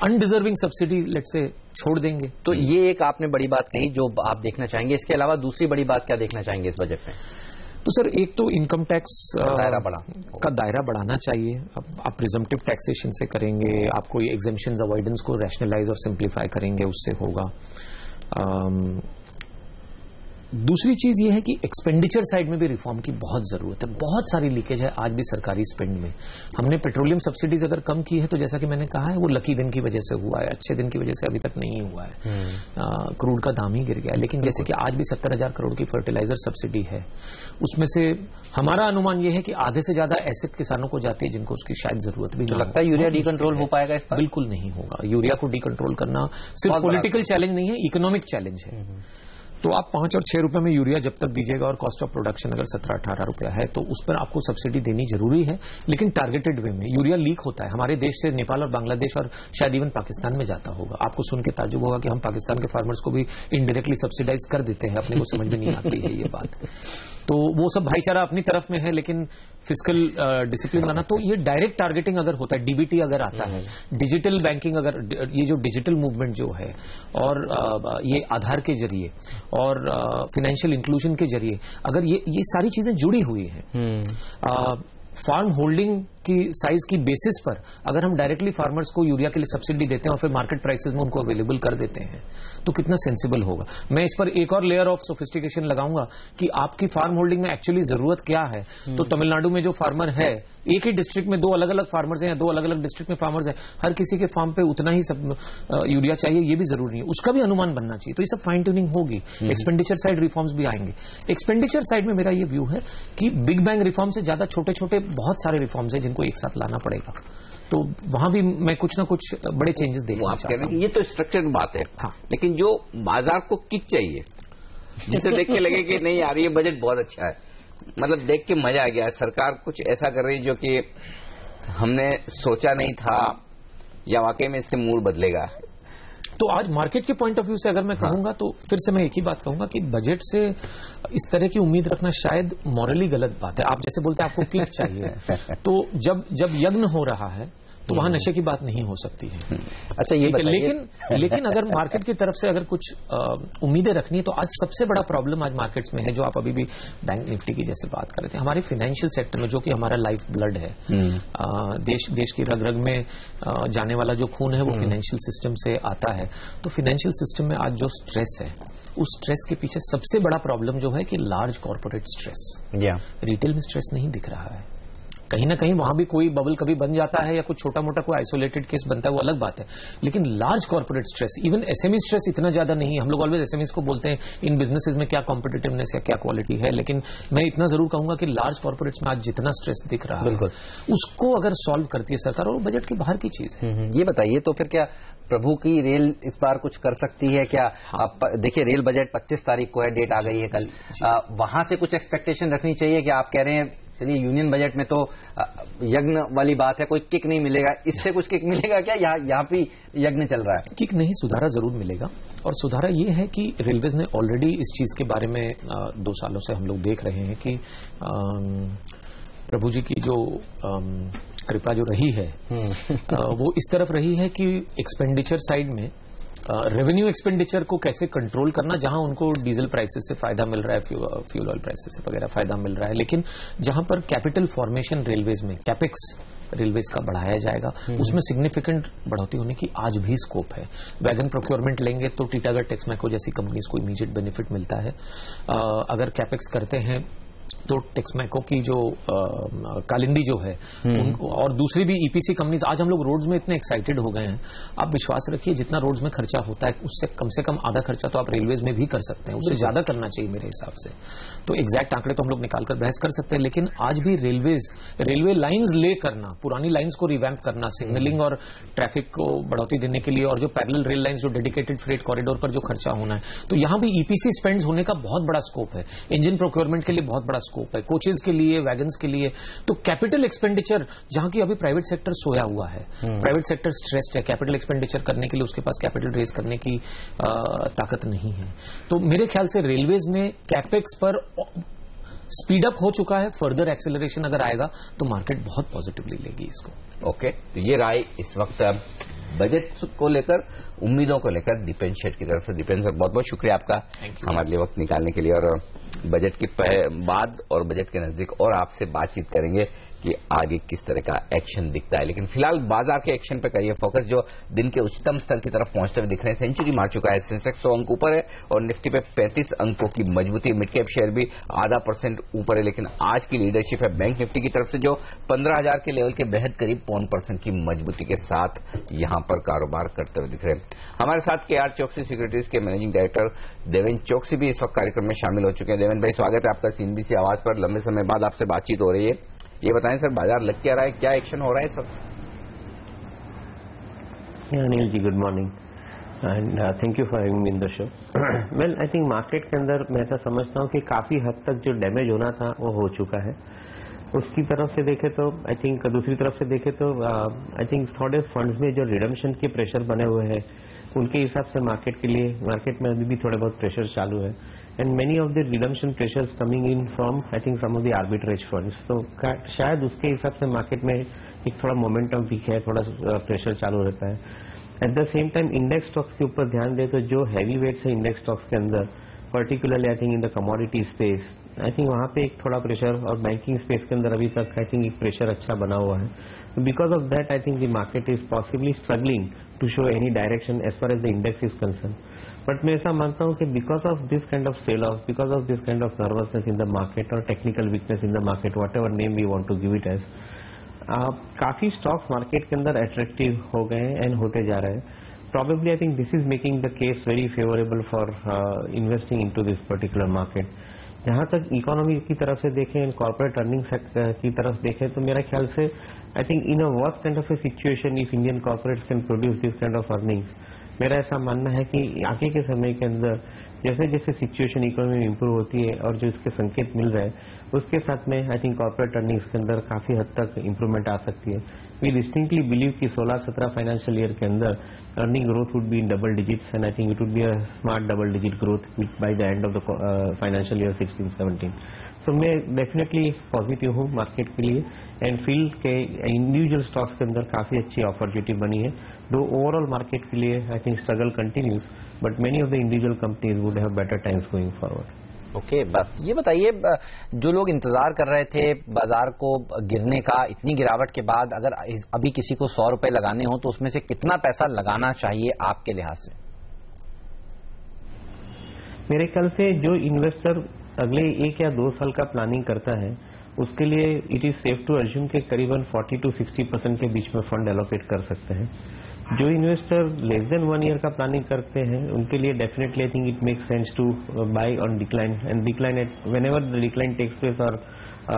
H: अनडिजर्विंग सब्सिडी लेट से छोड़ देंगे।
C: तो ये एक आपने बड़ी बात कही जो आप देखना चाहेंगे। इसके अलावा दूसरी बड़ी बात क्या देखना चाहेंगे इस बजट में?
H: तो सर एक तो इनकम टैक्स का दायरा बढ़ाना चाहिए। अब आप प्रिजम्पटिव टैक्सेशन से करेंगे, आपको ये एग्जेम्पशंस अवॉइडेंस को रैशनलाइज और सिंप्लीफाई करेंगे, उससे होगा। दूसरी चीज ये है कि एक्सपेंडिचर साइड में भी रिफॉर्म की बहुत जरूरत है। बहुत सारी लीकेज है आज भी सरकारी स्पेंड में। हमने पेट्रोलियम सब्सिडीज अगर कम की है तो जैसा कि मैंने कहा है वो लकी दिन की वजह से हुआ है, अच्छे दिन की वजह से अभी तक नहीं हुआ है। क्रूड का दाम ही गिर गया है। लेकिन जैसे कि आज भी 70,000 करोड़ की फर्टिलाइजर सब्सिडी है, उसमें से हमारा अनुमान यह है कि आधे से ज्यादा ऐसे किसानों को जाती है जिनको उसकी शायद जरूरत भी नहीं।
C: लगता है यूरिया डीकंट्रोल हो पाएगा इस पर?
H: बिल्कुल नहीं होगा। यूरिया को डीकंट्रोल करना सिर्फ पॉलिटिकल चैलेंज नहीं है, इकोनॉमिक चैलेंज है। तो आप 5 और 6 रुपए में यूरिया जब तक दीजिएगा और कॉस्ट ऑफ प्रोडक्शन अगर 17-18 रुपया है तो उस पर आपको सब्सिडी देनी जरूरी है, लेकिन टारगेटेड वे में। यूरिया लीक होता है हमारे देश से नेपाल और बांग्लादेश और शायद इवन पाकिस्तान में जाता होगा। आपको सुन के ताज्जुब होगा कि हम पाकिस्तान के फार्मर्स को भी इनडायरेक्टली सब्सिडाइज कर देते हैं, अपने को समझ में नहीं आती है ये बात। तो वो सब भाईचारा अपनी तरफ में है, लेकिन फिस्कल डिसिप्लिन लाना, तो ये डायरेक्ट टारगेटिंग अगर होता है, डीबीटी अगर आता है, डिजिटल बैंकिंग अगर, ये जो डिजिटल मूवमेंट जो है और ये आधार के जरिए और फाइनेंशियल इंक्लूजन के जरिए अगर ये सारी चीजें जुड़ी हुई हैं, फार्म होल्डिंग की साइज की बेसिस पर अगर हम डायरेक्टली फार्मर्स को यूरिया के लिए सब्सिडी देते हैं और फिर मार्केट प्राइसेस में उनको अवेलेबल कर देते हैं तो कितना सेंसिबल होगा। मैं इस पर एक और लेयर ऑफ सोफिस्टिकेशन लगाऊंगा कि आपकी फार्म होल्डिंग में एक्चुअली जरूरत क्या है। तो तमिलनाडु में जो फार्मर है, एक ही डिस्ट्रिक्ट में 2 अलग अलग फार्मर्स हैं, 2 अलग अलग डिस्ट्रिक्ट में फार्मर्स हैं, हर किसी के फार्म पे उतना ही सब यूरिया चाहिए, ये भी जरूरी नहीं है, उसका भी अनुमान बनना चाहिए। तो ये सब फाइन ट्यूनिंग होगी। एक्सपेंडिचर साइड रिफॉर्म्स भी आएंगे। एक्सपेंडिचर साइड में मेरा ये व्यू है कि बिग बैंग रिफॉर्म से ज्यादा छोटे छोटे बहुत सारे रिफॉर्म्स हैं जिनको एक साथ लाना पड़ेगा। तो वहां भी मैं कुछ ना कुछ बड़े चेंजेस देखना चाहता हूं।
A: ये तो स्ट्रक्चर्ड बात है, हाँ। लेकिन जो बाजार को किक चाहिए, जिसे देख के लगे कि नहीं यार ये बजट बहुत अच्छा है, मतलब देख के मजा आ गया, सरकार कुछ ऐसा कर रही जो कि हमने सोचा नहीं था या वाकई में इससे मूड बदलेगा,
H: तो आज मार्केट के पॉइंट ऑफ व्यू से अगर मैं कहूंगा तो फिर से मैं एक ही बात कहूंगा कि बजट से इस तरह की उम्मीद रखना शायद मॉरली गलत बात है। आप जैसे बोलते हैं आपको किक चाहिए, तो जब यज्ञ हो रहा है तो वहां नशे की बात नहीं हो सकती है।
C: अच्छा ये बताइए,
H: लेकिन अगर मार्केट की तरफ से अगर कुछ उम्मीदें रखनी है तो आज सबसे बड़ा प्रॉब्लम आज मार्केट्स में है, जो आप अभी भी बैंक निफ्टी की जैसे बात कर रहे थे, हमारे फाइनेंशियल सेक्टर में, जो कि हमारा लाइफ ब्लड है, देश की रग रग में जाने वाला जो खून है वो फाइनेंशियल सिस्टम से आता है। तो फाइनेंशियल सिस्टम में आज जो स्ट्रेस है, उस स्ट्रेस के पीछे सबसे बड़ा प्रॉब्लम जो है कि लार्ज कॉर्पोरेट स्ट्रेस। रिटेल में स्ट्रेस नहीं दिख रहा है। कहीं ना कहीं वहां भी कोई बबल कभी बन जाता है या कुछ छोटा मोटा कोई आइसोलेटेड केस बनता है, वो अलग बात है, लेकिन large corporate stress, even SME stress इतना ज्यादा नहीं है। हम लोग ऑलवेज एसएमईज को बोलते हैं इन बिजनेसेस में क्या कॉम्पिटिटिवनेस या क्या क्वालिटी है, लेकिन मैं इतना जरूर कहूंगा कि लार्ज कॉर्पोरेट्स में आज जितना स्ट्रेस दिख रहा है उसको अगर सॉल्व करती है सरकार, और बजट के बाहर की चीज है।
C: ये बताइए तो फिर क्या प्रभु की रेल इस बार कुछ कर सकती है क्या? आप देखिए रेल बजट 25 तारीख को है, डेट आ गई है कल, वहां से कुछ एक्सपेक्टेशन रखनी चाहिए कि आप कह रहे हैं चलिए यूनियन बजट में तो यज्ञ वाली बात है, कोई किक नहीं मिलेगा, इससे कुछ किक मिलेगा क्या? यहाँ भी यज्ञ चल रहा है।
H: किक नहीं, सुधारा जरूर मिलेगा, और सुधारा ये है कि रेलवेज ने ऑलरेडी इस चीज के बारे में 2 सालों से हम लोग देख रहे हैं कि प्रभु जी की जो कृपा जो रही है वो इस तरफ रही है कि एक्सपेंडिचर साइड में रेवेन्यू एक्सपेंडिचर को कैसे कंट्रोल करना, जहां उनको डीजल प्राइसेस से फायदा मिल रहा है, फ्यूल ऑयल प्राइसेस से वगैरह फायदा मिल रहा है, लेकिन जहां पर कैपिटल फॉर्मेशन रेलवेज में कैपेक्स रेलवेज का बढ़ाया जाएगा, उसमें सिग्निफिकेंट बढ़ोतरी होने की आज भी स्कोप है। वैगन प्रोक्योरमेंट लेंगे तो टीटागढ़ टेक्समैको जैसी कंपनीज को इमीडिएट बेनिफिट मिलता है। अगर कैपेक्स करते हैं तो टेक्समैको की जो कालिंदी जो है और दूसरी भी ईपीसी कंपनीज, आज हम लोग रोड्स में इतने एक्साइटेड हो गए हैं, आप विश्वास रखिए जितना रोड्स में खर्चा होता है उससे कम से कम आधा खर्चा तो आप रेलवेज में भी कर सकते हैं, उससे ज्यादा करना चाहिए मेरे हिसाब से। तो एग्जैक्ट आंकड़े तो हम लोग निकालकर बहस कर सकते हैं, लेकिन आज भी रेलवे लाइन्स ले करना, पुरानी लाइन्स को रिवैम्प करना, सिग्नलिंग और ट्रैफिक को बढ़ोतरी देने के लिए, और जो पैरेलल रेल लाइन्स जो डेडिकेटेड फ्रेट कॉरिडोर पर जो खर्चा होना है, तो यहां भी ईपीसी स्पेंड्स होने का बहुत बड़ा स्कोप है। इंजन प्रोक्योरमेंट के लिए बहुत बड़ा स्कोप है, कोचेज के लिए, वैगन्स के लिए। तो कैपिटल एक्सपेंडिचर जहां की अभी प्राइवेट सेक्टर सोया हुआ है, प्राइवेट सेक्टर स्ट्रेस्ड है, कैपिटल एक्सपेंडिचर करने के लिए उसके पास कैपिटल रेज करने की ताकत नहीं है। तो मेरे ख्याल से रेलवेज में कैपेक्स पर स्पीड अप हो चुका है, फर्दर एक्सेलरेशन अगर आएगा तो मार्केट बहुत पॉजिटिवली लेगी इसको।
C: ओके, तो ये राय इस वक्त बजट को लेकर, उम्मीदों को लेकर दीपेन शेठ की तरफ से। दीपेन सर बहुत बहुत शुक्रिया आपका हमारे लिए वक्त निकालने के लिए, और बजट के बाद और बजट के नजदीक और आपसे बातचीत करेंगे कि आगे किस तरह का एक्शन दिखता है। लेकिन फिलहाल बाजार के एक्शन पे करिए फोकस, जो दिन के उच्चतम स्तर की तरफ पहुंचते हुए दिख रहे हैं। सेंचुरी मार चुका है, सेंसेक्स 100 अंक ऊपर है और निफ्टी पे 35 अंकों की मजबूती। मिड कैप शेयर भी .5% ऊपर है, लेकिन आज की लीडरशिप है बैंक निफ्टी की तरफ से, जो 15,000 के लेवल के बेहद करीब 1% की मजबूती के साथ यहां पर कारोबार करते हुए दिख रहे हैं। हमारे साथ KR चौकसी सिक्योरिटीज के मैनेजिंग डायरेक्टर देवेन चौकसी भी इस वक्त कार्यक्रम में शामिल हो चुके हैं। देवेन भाई, स्वागत है आपका CNBC आवाज पर। लंबे समय बाद आपसे बातचीत हो रही है, ये बताएं सर, बाजार लग क्या रहा है, क्या एक्शन हो रहा है sir?
I: Anil ji, good morning and thank you for having me in the show. Well, I think market के अंदर मैं ऐसा समझता हूँ कि काफी हद तक जो डैमेज होना था वो हो चुका है। उसकी तरफ से देखे तो आई थिंक, दूसरी तरफ से देखे तो आई थिंक थोड़े फंड्स में जो रिडम्पशन के प्रेशर बने हुए हैं उनके हिसाब से मार्केट में अभी भी थोड़े बहुत प्रेशर चालू है, and many of the redemption pressures coming in from I think some of the arbitrage funds. तो शायद उसके हिसाब से मार्केट में एक थोड़ा मोमेंटम वीक है, थोड़ा प्रेशर चालू रहता है। At the same time index stocks के ऊपर ध्यान दे तो जो हैवी वेट्स है इंडेक्स स्टॉक्स के अंदर, particularly I think in the commodity space, I think वहां पे एक थोड़ा प्रेशर, और बैंकिंग स्पेस के अंदर अभी तक आई थिंक एक प्रेशर अच्छा बना हुआ है। Because of that I think the market is possibly struggling to show any direction as far as the index is concern. But मैं ऐसा मानता हूं कि because of this kind of sell off, because of this kind of nervousness in the market और technical weakness in the market, whatever name we want to give it as, काफी स्टॉक्स मार्केट के अंदर अट्रैक्टिव हो गए हैं एंड होते जा रहे हैं। Probably I think this is making the case very favorable for investing into this particular market. जहाँ तक इकोनॉमी की तरफ से देखें, कॉर्पोरेट अर्निंग्स की तरफ देखें, तो मेरा ख्याल से I think in a worst kind of A situation if Indian corporates can produce this kind of earnings, मेरा ऐसा मानना है कि आगे के समय के अंदर जैसे जैसे सिचुएशन इकोनॉमी में इंप्रूव होती है और जो इसके संकेत मिल रहे हैं उसके साथ में आई थिंक कॉर्पोरेट अर्निंग्स के अंदर काफी हद तक इंप्रूवमेंट आ सकती है। वी डिस्टिंक्टली बिलीव कि 16-17 फाइनेंशियल ईयर के अंदर earning growth would be in double digits and I think it would be a smart double digit growth by the end of the financial year 16-17। सो मैं डेफिनेटली पॉजिटिव हूँ मार्केट के लिए एंड फील के इंडिविजुअल स्टॉक्स के अंदर काफी अच्छी अपॉर्चुनिटी बनी है। दो ओवरऑल मार्केट के लिए I think struggle continues but many of the individual companies would have better times going forward.
C: Okay, बस ये बताइए, जो लोग इंतजार कर रहे थे बाजार को गिरने का, इतनी गिरावट के बाद अगर अभी किसी को 100 रुपए लगाने हो तो उसमें से कितना पैसा लगाना चाहिए आपके लिहाज से?
I: मेरे ख्याल से जो इन्वेस्टर अगले 1 या 2 साल का प्लानिंग करता है उसके लिए it is safe to assume के करीबन 40-60% के बीच में फंड एलोकेट कर सकते हैं। जो इन्वेस्टर लेस देन 1 ईयर का प्लानिंग करते हैं उनके लिए definitely I think it makes sense to buy on decline and decline at whenever the decline takes place और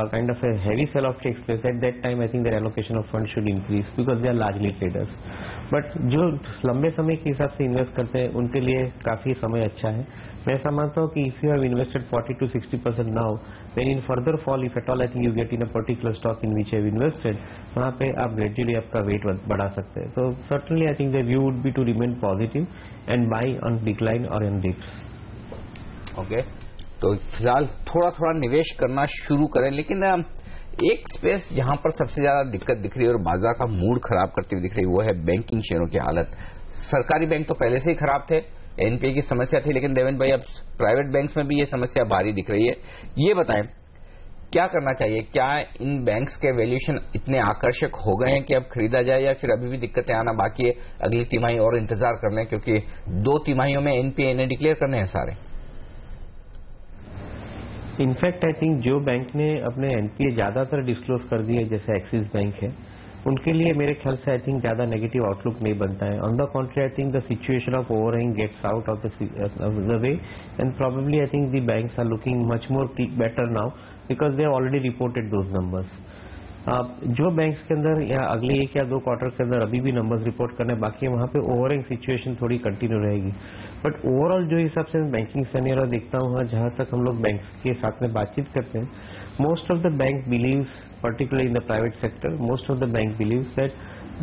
I: kind of a heavy sell-off takes place. At that time, I think their allocation of funds should increase because they are largely traders. But जो लंबे समय के हिसाब से इन्वेस्ट करते हैं उनके लिए काफी समय अच्छा है। मैं ऐसा मानता हूँ कि if you have invested 40-60% now, then in further fall, if at all I think you get in a particular stock in which you have invested, वहाँ पे आप gradually आपका weight बढ़ा सकते हैं। So certainly I think the view would be to remain positive and buy on decline or on dips.
A: Okay. तो फिलहाल थोड़ा थोड़ा निवेश करना शुरू करें, लेकिन एक स्पेस जहां पर सबसे ज्यादा दिक्कत दिख रही है और बाजार का मूड खराब करती हुई दिख रही है वो है बैंकिंग शेयरों की हालत। सरकारी बैंक तो पहले से ही खराब थे, एनपीए की समस्या थी, लेकिन देवेंद्र भाई अब प्राइवेट बैंक्स में भी ये समस्या भारी दिख रही है। ये बताएं क्या करना चाहिए? क्या इन बैंक्स के वैल्यूएशन इतने आकर्षक हो गए हैं कि अब खरीदा जाए या फिर अभी भी दिक्कतें आना बाकी है, अगली तिमाही और इंतजार कर लें, क्योंकि 2 तिमाहियों में एनपीए इन्हें डिक्लेयर करने हैं सारे।
I: इनफैक्ट आई थिंक जो बैंक ने अपने एनपीए ज्यादातर डिस्क्लोज कर दिए जैसे एक्सिस बैंक है उनके लिए मेरे ख्याल से आई थिंक ज्यादा नेगेटिव आउटलुक नहीं बनता है। On the contrary I think the situation of overhang gets out of the way and probably I think the banks are looking much more better now because they already reported those numbers. जो बैंक्स के अंदर या अगले 1 या 2 क्वार्टर के अंदर अभी भी नंबर्स रिपोर्ट करने बाकी है वहां पे ओवरहैंग सिचुएशन थोड़ी कंटिन्यू रहेगी। बट ओवरऑल जो हिसाब से बैंकिंग सिनेरियो देखता हूँ जहां तक हम लोग बैंक्स के साथ में बातचीत करते हैं, most of the bank believes particularly in the private sector, most of the bank believes that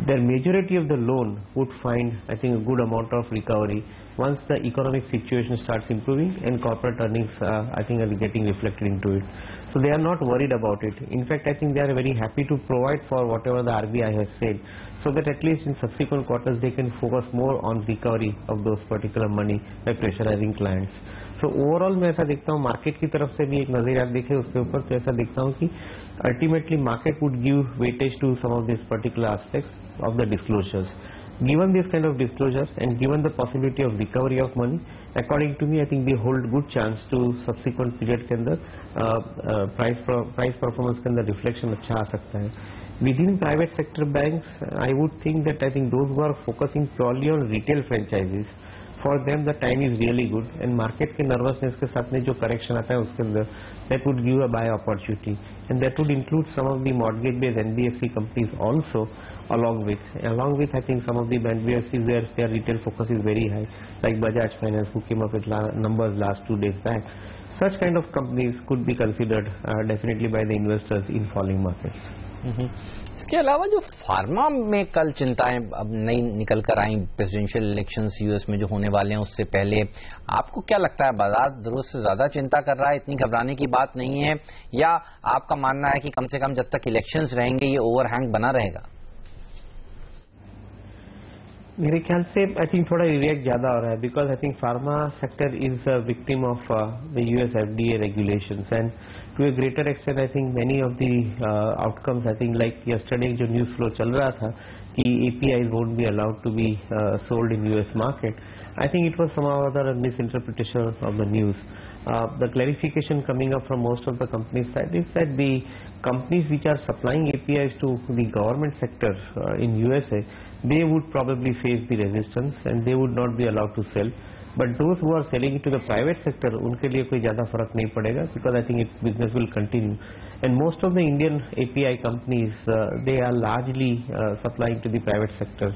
I: the majority of the loan would find, I think, a good amount of recovery once the economic situation starts improving and corporate earnings, I think, are getting reflected into it. So they are not worried about it. In fact, I think they are very happy to provide for whatever the RBI has said, so that at least in subsequent quarters they can focus more on recovery of those particular money by pressurizing clients. So overall मैं ऐसा देखता हूँ मार्केट की तरफ से भी एक नजर आप देखें उसके ऊपर तो ऐसा देखता हूँ कि ultimately market would give weightage to some of this particular aspects of the disclosures. Given this kind of disclosures and given the possibility of recovery of money, according to me, I think they hold good chance to subsequent period के अंदर price performance के अंदर reflection अच्छा आ सकता है। Within private sector banks, I would think that I think those who are focusing purely on retail franchises, for them the time is really good and market के nervousness के साथ में जो correction आता है उसके अंदर that would give a buy opportunity and that would include some of the mortgage based NBFC companies also along with I think some of the NBFCs their retail focus is very high like Bajaj Finance who came up with numbers last 2 days back. Such kind of companies could be considered definitely by the investors in falling markets.
C: इसके अलावा जो फार्मा में कल चिंताएं अब नई निकल कर आई प्रेसिडेंशियल इलेक्शंस यूएस में जो होने वाले हैं उससे पहले, आपको क्या लगता है बाजार जरूरत से ज्यादा चिंता कर रहा है? इतनी घबराने की बात नहीं है या आपका मानना है कि कम से कम जब तक इलेक्शंस रहेंगे ये ओवरहैंग बना रहेगा?
I: मेरे ख्याल से आई थिंक थोड़ा रिएक्ट ज्यादा हो रहा है because I think pharma sector is a victim of the US FDA regulations and to a greater extent I think many of the outcomes I think like yesterday जो न्यूज फ्लो चल रहा था कि APIs won't be allowed to be sold in US market. I think it was somehow or other a misinterpretation of the news. The clarification coming up from most of the companies side is that the companies which are supplying APIs to the government sector in USA, they would probably face the resistance and they would not be allowed to sell. But those who are selling it to the private sector, उनके लिए कोई ज़्यादा फर्क नहीं पड़ेगा because I think its business will continue. And most of the Indian API companies, they are largely supplying to the private sector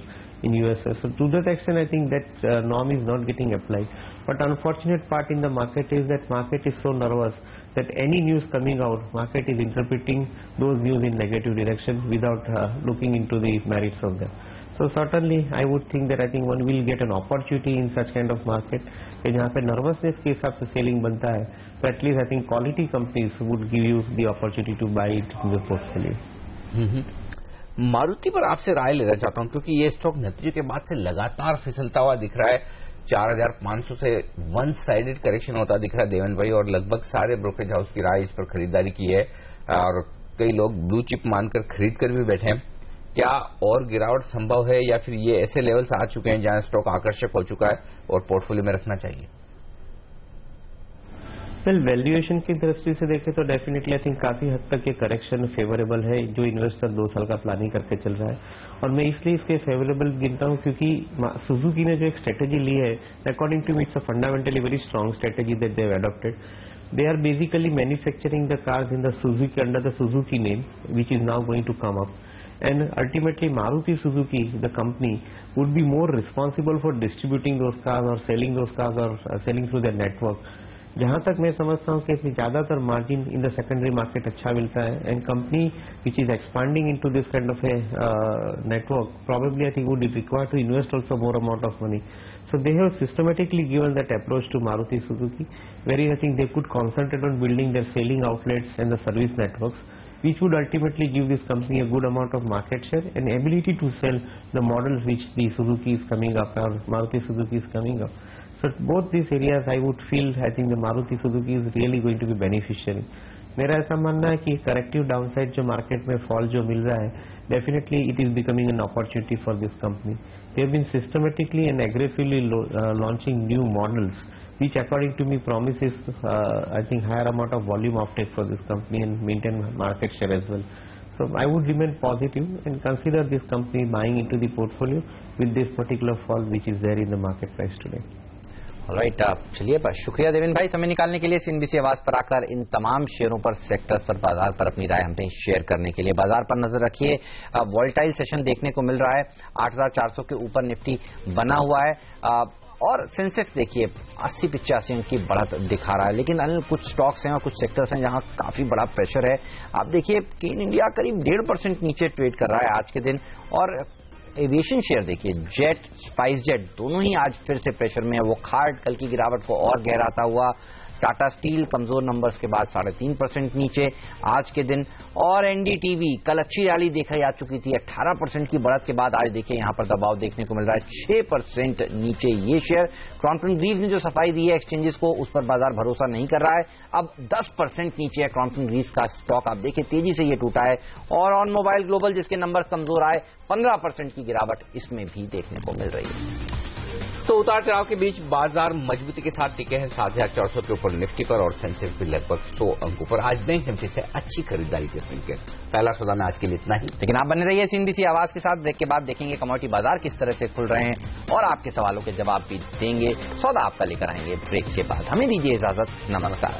I: in USA. So to that extent, I think that norm is not getting applied. But unfortunate part in the market is that market is so nervous that any news coming out, market is interpreting those news in negative direction without looking into the merits of them. So certainly I would think that I think one will get an opportunity in such kind of market कि जहाँ पे nervousness के हिसाब से selling बनता है, तो at least I think quality companies would give you the opportunity to buy it in the portfolio.
A: Maruti पर आपसे राय लेना चाहता हूं क्योंकि ये स्टॉक नतीजे के बाद से लगातार फिसलता हुआ दिख रहा है। 4,500 से वन साइडेड करेक्शन होता दिख रहा है देवेंद्र भाई, और लगभग सारे ब्रोकरेज हाउस की राय इस पर खरीदारी की है और कई लोग ब्लू चिप मानकर खरीद कर भी बैठे हैं। क्या और गिरावट संभव है या फिर ये ऐसे लेवल्स आ चुके हैं जहां स्टॉक आकर्षक हो चुका है और पोर्टफोलियो में रखना चाहिए?
I: वेल, वैल्यूएशन की दृष्टि से देखें तो डेफिनेटली आई थिंक काफी हद तक ये करेक्शन फेवरेबल है जो इन्वेस्टर 2 साल का प्लानिंग करके चल रहा है। और मैं इसलिए इसके फेवरेबल गिनता हूं क्योंकि सुजुकी ने जो एक स्ट्रेटेजी ली है, according to me it's a fundamentally very strong strategy that they have adopted. They are basically manufacturing the cars in the Suzuki under the Suzuki name, which is now going to come up. And ultimately Maruti Suzuki, the company, would be more responsible for distributing those cars or selling those cars or selling through their network. जहां तक मैं समझता हूं कि इसमें ज्यादातर margin in the secondary market अच्छा मिलता है and company which is expanding into this kind of a network probably I think would require to invest also more amount of money. So they have systematically given that approach to Maruti Suzuki, where I think they could concentrate on building their selling outlets and the service networks, which would ultimately give this company a good amount of market share and ability to sell the models which the Suzuki is coming up or Maruti Suzuki is coming up. So both these areas I would feel I think the Maruti Suzuki is really going to be beneficiary. मेरा ऐसा मानना है कि करेक्टिव डाउनसाइड जो मार्केट में फॉल जो मिल रहा है, definitely it is becoming an opportunity for this company. They have been systematically and aggressively launching new models which according to me promises I think higher amount of volume offtake for this company and maintain market share as well. So I would remain positive and consider this company buying into the portfolio with this particular fall which is there in the market price today.
C: Right, चलिए शुक्रिया देवेंद्र भाई समय निकालने के लिए CNBC आवाज पर आकर इन तमाम शेयरों पर, सेक्टर्स पर, बाजार पर अपनी राय हमसे शेयर करने के लिए. बाजार पर नजर रखिए, वॉलेटाइल सेशन देखने को मिल रहा है. 8,400 के ऊपर निफ्टी बना हुआ है और सेंसेक्स देखिए 80-85 अंक की बढ़त दिखा रहा है. लेकिन अन्य कुछ स्टॉक्स हैं और कुछ सेक्टर्स हैं जहां काफी बड़ा प्रेशर है. आप देखिए केन इंडिया करीब 1.5% नीचे ट्रेड कर रहा है आज के दिन. और एविएशन शेयर देखिए, जेट, स्पाइस जेट दोनों ही आज फिर से प्रेशर में है. वो खार्ड कल की गिरावट को और गहराता हुआ. टाटा स्टील कमजोर नंबर्स के बाद 3.5% नीचे आज के दिन. और एनडीटीवी कल अच्छी रैली देखी जा चुकी थी, 18% की बढ़त के बाद आज देखिए यहां पर दबाव देखने को मिल रहा है, 6% नीचे ये शेयर. क्रॉम्पटन ग्रीव्स ने जो सफाई दी है एक्सचेंजेस को, उस पर बाजार भरोसा नहीं कर रहा है. अब 10% नीचे है क्रॉम्पटन ग्रीव्स का स्टॉक. आप देखिए तेजी से ये टूटा है. और ऑन मोबाइल ग्लोबल जिसके नंबर कमजोर आए, 15% की गिरावट इसमें भी देखने को मिल रही है.
A: तो उतार चढ़ाव के बीच बाजार मजबूती के साथ टिके हैं. 7,400 के ऊपर निफ्टी पर और सेंसेक्स भी लगभग 100 अंकों पर. आज बैंक निफ्टी से अच्छी खरीदारी के संकेत. पहला सौदा में आज के लिए इतना ही,
C: लेकिन आप बने रहिए CNBC आवाज के साथ. ब्रेक के बाद देखेंगे कमोडिटी बाजार किस तरह से खुल रहे हैं और आपके सवालों के जवाब भी देंगे. सौदा आपका लेकर आएंगे ब्रेक के बाद. हमें दीजिए इजाजत, नमस्कार.